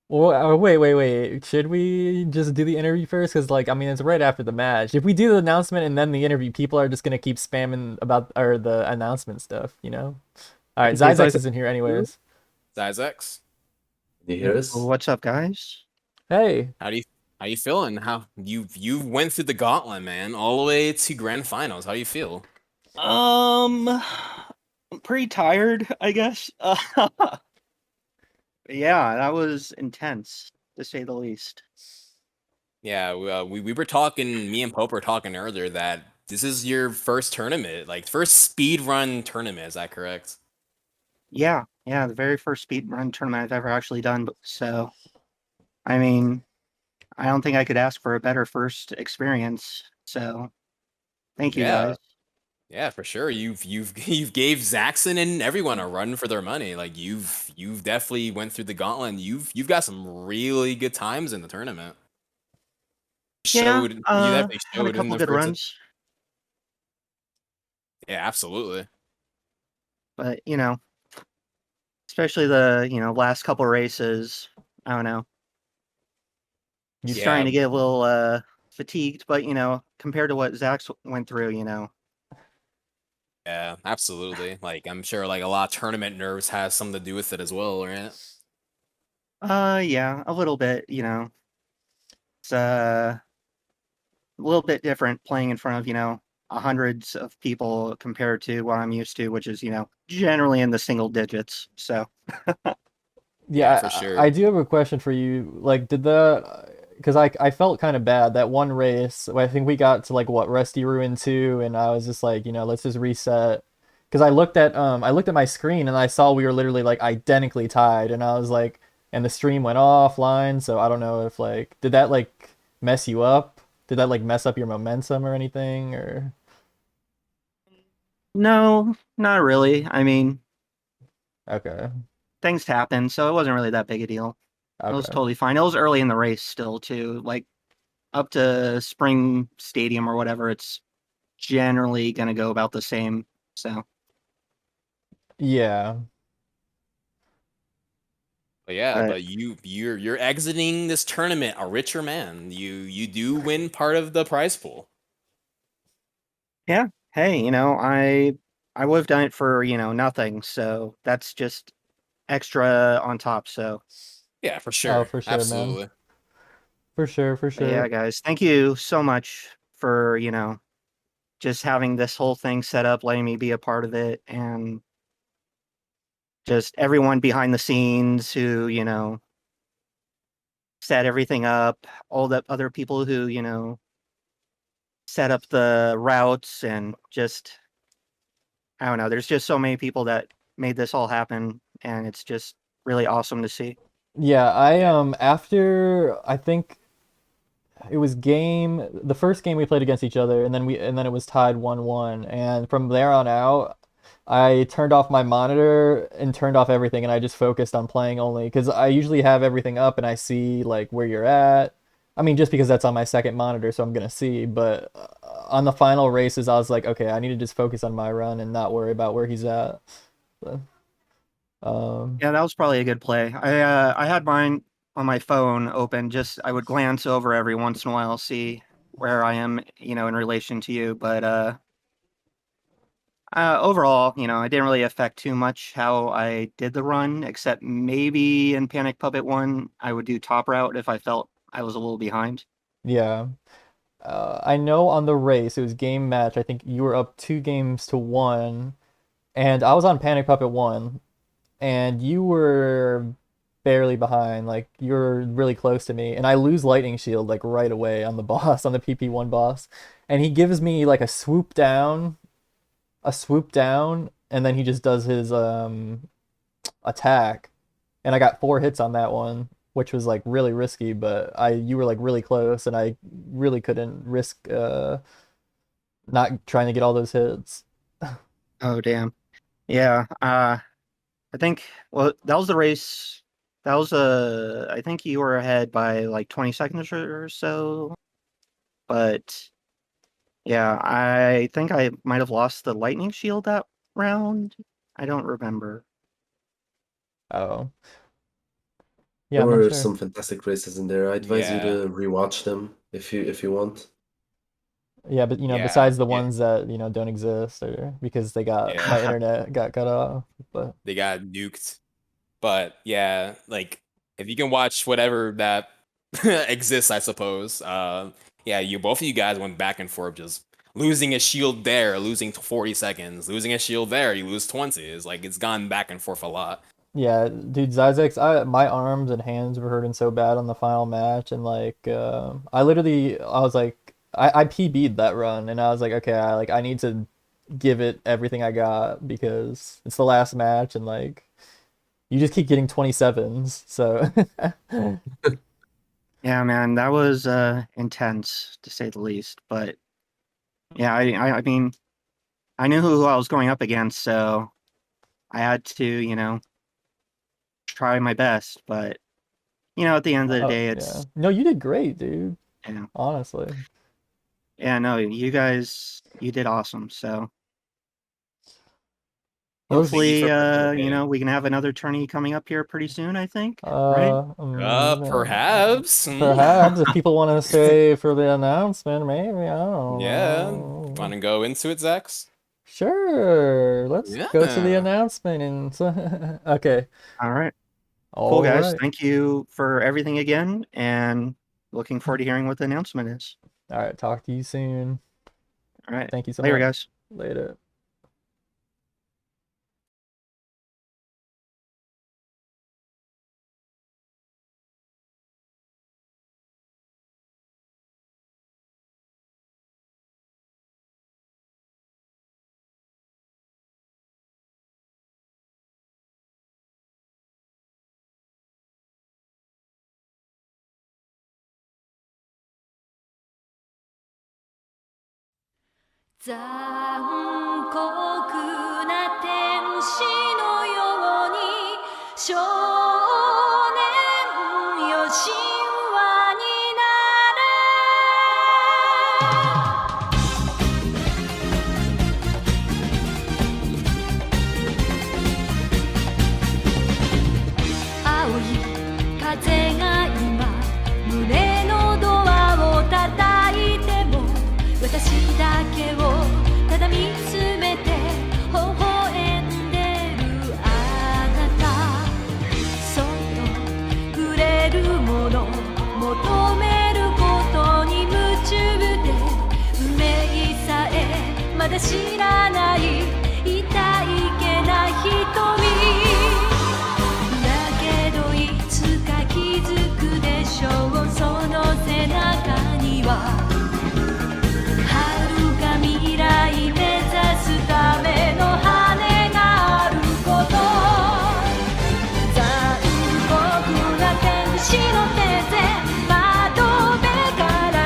Well, wait. Should we just do the interview first? Because, like, I mean, it's right after the match. If we do the announcement and then the interview, people are just gonna keep spamming about or the announcement stuff, you know? All right, okay, Zyzex guys. is in here anyways. Zyzex, Can you hear us? What's up, guys? Hey, how do you how you feeling? How you went through the gauntlet, man, all the way to grand finals. How do you feel? I'm pretty tired, I guess. Yeah, that was intense, to say the least. Yeah, we were talking. Me and Pope were talking earlier that this is your first tournament, like first speed run tournament. Is that correct? Yeah, the very first speed run tournament I've ever actually done. So, I mean, I don't think I could ask for a better first experience. So, thank you Yeah, guys. yeah, for sure. You've gave Zaxon and everyone a run for their money. Like you've definitely went through the gauntlet. And you've got some really good times in the tournament. Yeah, Showed you definitely had a showed in couple the good first. runs, Yeah, absolutely. but especially the last couple races, I don't know, you starting Yeah, to get a little fatigued, but compared to what Zax went through, yeah, absolutely. Like I'm sure like a lot of tournament nerves has something to do with it as well, right? yeah, a little bit, it's a little bit different playing in front of, hundreds of people compared to what I'm used to, which is, generally in the single digits. So, Yeah, for Yeah, I sure. do have a question for you. Like, did the because I felt kind of bad that one race. I think we got to like what Rusty Ruin 2, and I was just like, let's just reset. Because I looked at my screen and I saw we were literally like identically tied, and I was like, and the stream went offline. So I don't know if like did that like mess you up? Did that like mess up your momentum or anything? Or no, not really. I mean, okay, things happen, so it wasn't really that big a deal. It was okay. totally fine. It was early in the race still, too. Like, up to Spring Stadium or whatever, it's generally going to go about the same. So, Yeah. But yeah, but but you're exiting this tournament a richer man. You do win part of the prize pool. yeah, hey, I would have done it for, nothing. So that's just extra on top. So, Yeah, for Oh, sure. for sure, man. Absolutely. For sure, for but yeah, sure. guys, thank you so much for, just having this whole thing set up, letting me be a part of it, and just everyone behind the scenes who, set everything up, all the other people who, set up the routes and just I don't know, there's just so many people that made this all happen and it's just really awesome to see. Yeah, I Yeah. after I think it was the first game we played against each other, and then it was tied 1-1. And from there on out, I turned off my monitor and turned off everything, and I just focused on playing only because I usually have everything up and I see like where you're at. I mean, just because that's on my second monitor, so I'm gonna see. But on the final races, I was like, okay, I need to just focus on my run and not worry about where he's at. So, Yeah, that was probably a good play. I had mine on my phone open. Just I would glance over every once in a while, see where I am, in relation to you. But overall, it didn't really affect too much how I did the run, except maybe in Panic Puppet 1, I would do top route if I felt I was a little behind. yeah. I know on the race, it was game match. I think you were up 2-1, and I was on Panic Puppet 1, and you were barely behind. Like, you're really close to me, and I lose Lightning Shield, like, right away on the boss, on the PP1 boss. And he gives me, like, a swoop down, and then he just does his attack. And I got 4 hits on that one, which was like really risky, but you were like really close, and I really couldn't risk not trying to get all those hits. Oh, damn. Yeah. I think, well, that was the race. That was I think you were ahead by like 20 seconds or so. But yeah, I think I might have lost the lightning shield that round. I don't remember. Oh, yeah, There I'm not were sure. some fantastic races in there. I advise you Yeah, to rewatch them if you want. Yeah, but yeah, besides the yeah, ones that don't exist, or because my yeah. internet got cut off. But They got nuked. But yeah, like if you can watch whatever that exists, I suppose. Yeah, you both of you guys went back and forth, just losing a shield there, losing 40 seconds, losing a shield there, you lose 20. It's like it's gone back and forth a lot. yeah, dude, zyzex, my arms and hands were hurting so bad on the final match, and like I was like I PB'd that run, and I was like, okay, I need to give it everything I got because it's the last match, and like you just keep getting 27s. So Yeah, man, that was intense to say the least. But yeah, I mean, I knew who I was going up against, so I had to, try my best. But at the end of the oh day, yeah, it's no, you did great, dude. yeah, Honestly, yeah, no, you guys, you did awesome. So it Thank you was hopefully, for participating. we can have another tourney coming up here pretty soon, I think, right? Perhaps. perhaps if people want to stay for the announcement, maybe I don't Yeah. Want know. to go into it, Zax? Sure, let's go to the Yeah. announcement and okay. All right. Cool, All guys. right. Thank you for everything again, and looking forward to hearing what the announcement is. All right, talk to you soon. All right. Thank you so Later, much. guys. Later.残酷な天使のように少年よ神話になれ青い風が今胸のドアを叩いても私だけをただ見つめて微笑んでるあなたそっとくれるもの求めることに夢中で運命さえまだ知らない痛いけな瞳だけどいつか気づくでしょうその背中には未来目指すための羽があること残酷な天使の手で窓辺から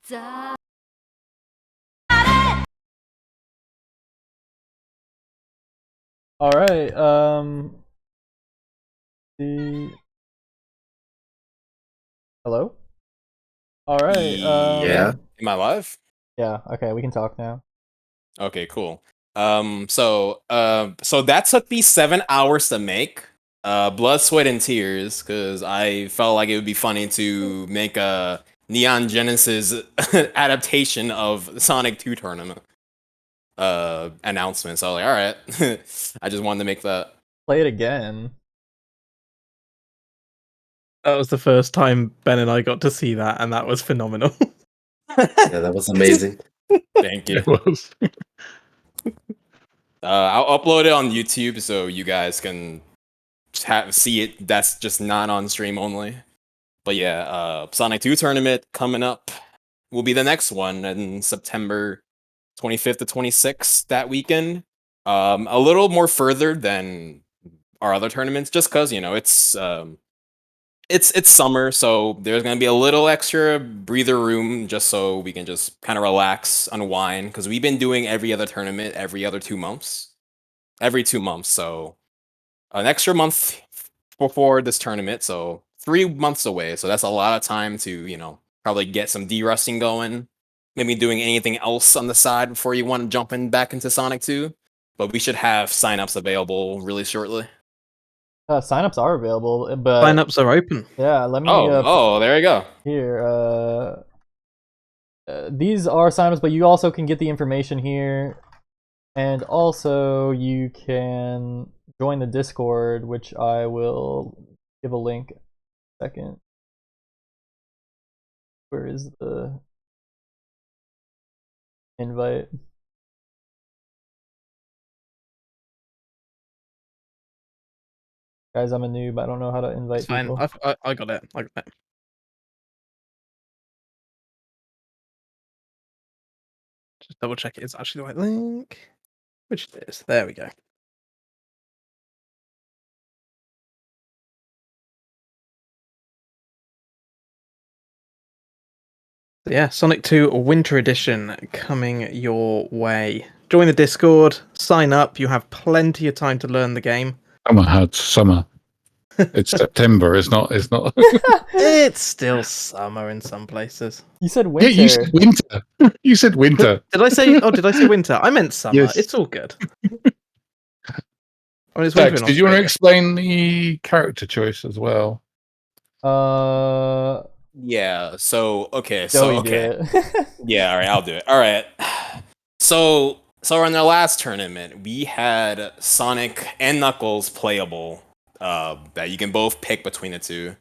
ざ All right. Hello. All right. Yeah. Am I live? Yeah. Okay, we can talk now. Okay, cool. So that took me 7 hours to make. Blood, sweat, and tears, because I felt like it would be funny to make a Neon Genesis adaptation of the Sonic 2 tournament announcement. So I was like, all right. I just wanted to make that. Play it again. That was the first time Ben and I got to see that, and that was phenomenal. Yeah, that was amazing. Thank you. It was. I'll upload it on YouTube so you guys can see it. That's just not on stream only. But yeah, Sonic 2 tournament coming up will be the next one in September 25th to 26th that weekend. A little more further than our other tournaments, just because it's summer, so there's gonna be a little extra breather room just so we can just kind of relax, unwind. Because we've been doing every other tournament every 2 months. So an extra month before this tournament, so 3 months away. So that's a lot of time to probably get some de-rusting going. Maybe doing anything else on the side before you want to jump in back into Sonic 2. But we should have signups available really shortly. Signups are available, but Signups are open. yeah, let me. There you go. Here, these are signups, but you also can get the information here, and also you can join the Discord, which I will give a link. Second, where is the invite? Guys, I'm a noob. I don't know how to invite It's fine. people. I got it. I got it. Just double check it's actually the right link. Which it is. There we go. So yeah, Sonic 2 Winter Edition coming your way. Join the Discord, sign up. You have plenty of time to learn the game. Summer. It's September. It's not. It's still summer in some places. You said winter. Yeah, you said winter. You said winter. Did I say? Oh, did I say winter? I meant summer. Yes. It's all good. I mean, it's winter Zax, in did you want to Australia. explain the character choice as well? Yeah. So okay. Joey did it. Yeah. All right. I'll do it. All right. So in our last tournament, we had Sonic and Knuckles playable. That you can both pick between the two.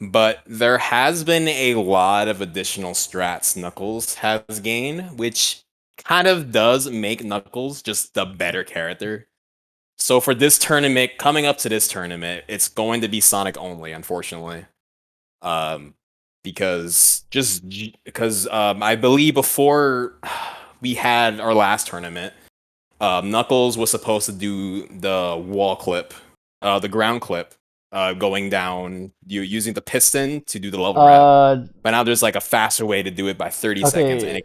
But there has been a lot of additional strats Knuckles has gained, which kind of does make Knuckles just the better character. So for this tournament, coming up to this tournament, it's going to be Sonic only, unfortunately. Because I believe before we had our last tournament, Knuckles was supposed to do the wall clip, the ground clip, going down, using the piston to do the level wrap. But now there's like a faster way to do it by 30 seconds. And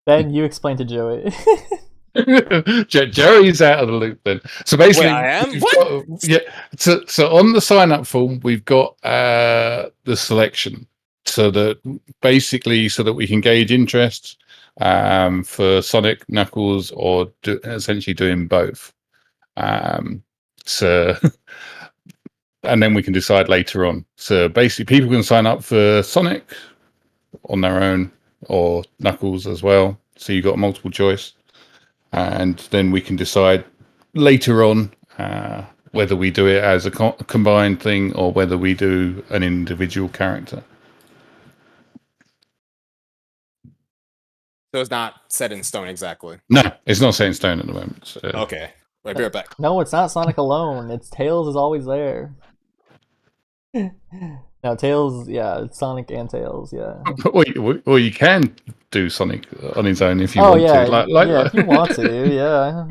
then you explain to Joey. Jerry's out of the loop then. So basically, wait, I am? What? So on the sign up form, we've got the selection. So that basically, so that we can gauge interest for Sonic, Knuckles, or essentially doing both. So, and then we can decide later on. So basically, people can sign up for Sonic on their own or Knuckles as well. So you've got multiple choice. And then we can decide later on whether we do it as a combined thing or whether we do an individual character. So it's not set in stone exactly. No, it's not set in stone at the moment. So. Okay. Right, be right back. No, it's not Sonic alone. It's Tails is always there. No, Tails, yeah, it's Sonic and Tails, yeah. Or you can do Sonic on his own if you want to. If you want to, yeah.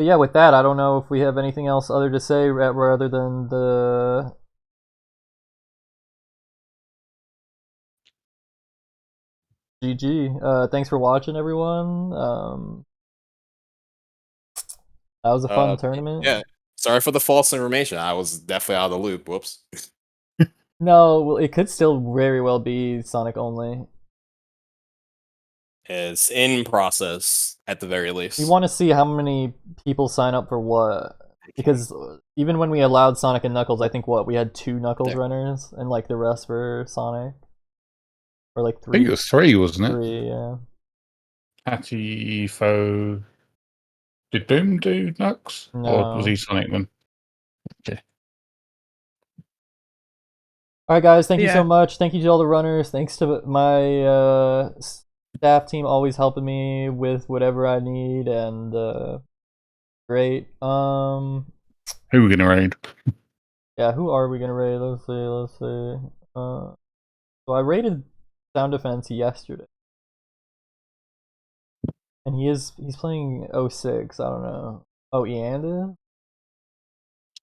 But yeah, with that, I don't know if we have anything else other to say rather than the GG. Thanks for watching, everyone. That was a fun tournament. Yeah. Sorry for the false information. I was definitely out of the loop. Whoops. No, well, it could still very well be Sonic only. It's in process at the very least. We want to see how many people sign up for what. Because even when we allowed Sonic and Knuckles, I think we had 2 Knuckles runners, and like the rest were Sonic. Or like 3. I think it was 3, wasn't it? 3, yeah. Hattie, Foe. Did Boom do Nux? No. Or was he Sonic then? Okay. Alright guys, thank you so much. Thank you to all the runners. Thanks to my staff team always helping me with whatever I need, and great. Who are we gonna raid? Yeah, who are we gonna raid? Let's see. So I raided Sound Defense yesterday. And he's playing 06, I don't know. Oh, Eanda?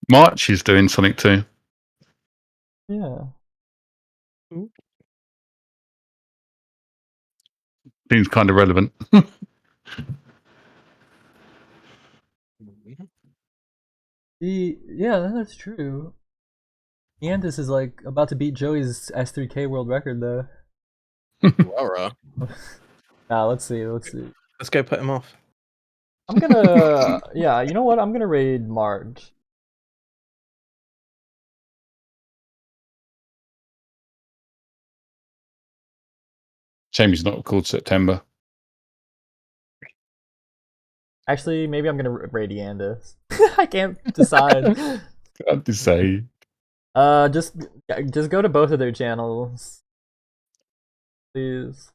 March is doing Sonic 2. Yeah. Seems kind of relevant. Yeah, that's true. Eandis is like about to beat Joey's S3K world record though. Well, Nah, let's see. Let's go put him off. I'm gonna yeah, you know what? I'm gonna raid Marge. Shame he's not called September. Actually, maybe I'm gonna raid Eandis. I can't decide. Hard to say. Just go to both of their channels, please.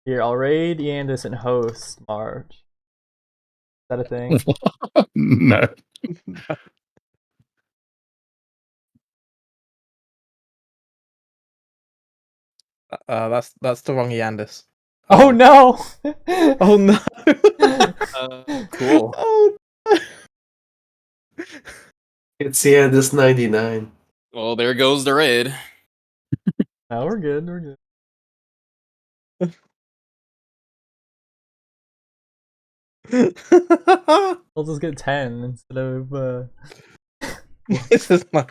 Here, I'll raid Eandis and host Marge. Is that a thing? No. That's the wrong Eandis. Oh no! Oh no! cool. Oh no. It's this 99. Well, there goes the raid. No, we're good. We'll just get 10 instead of This is my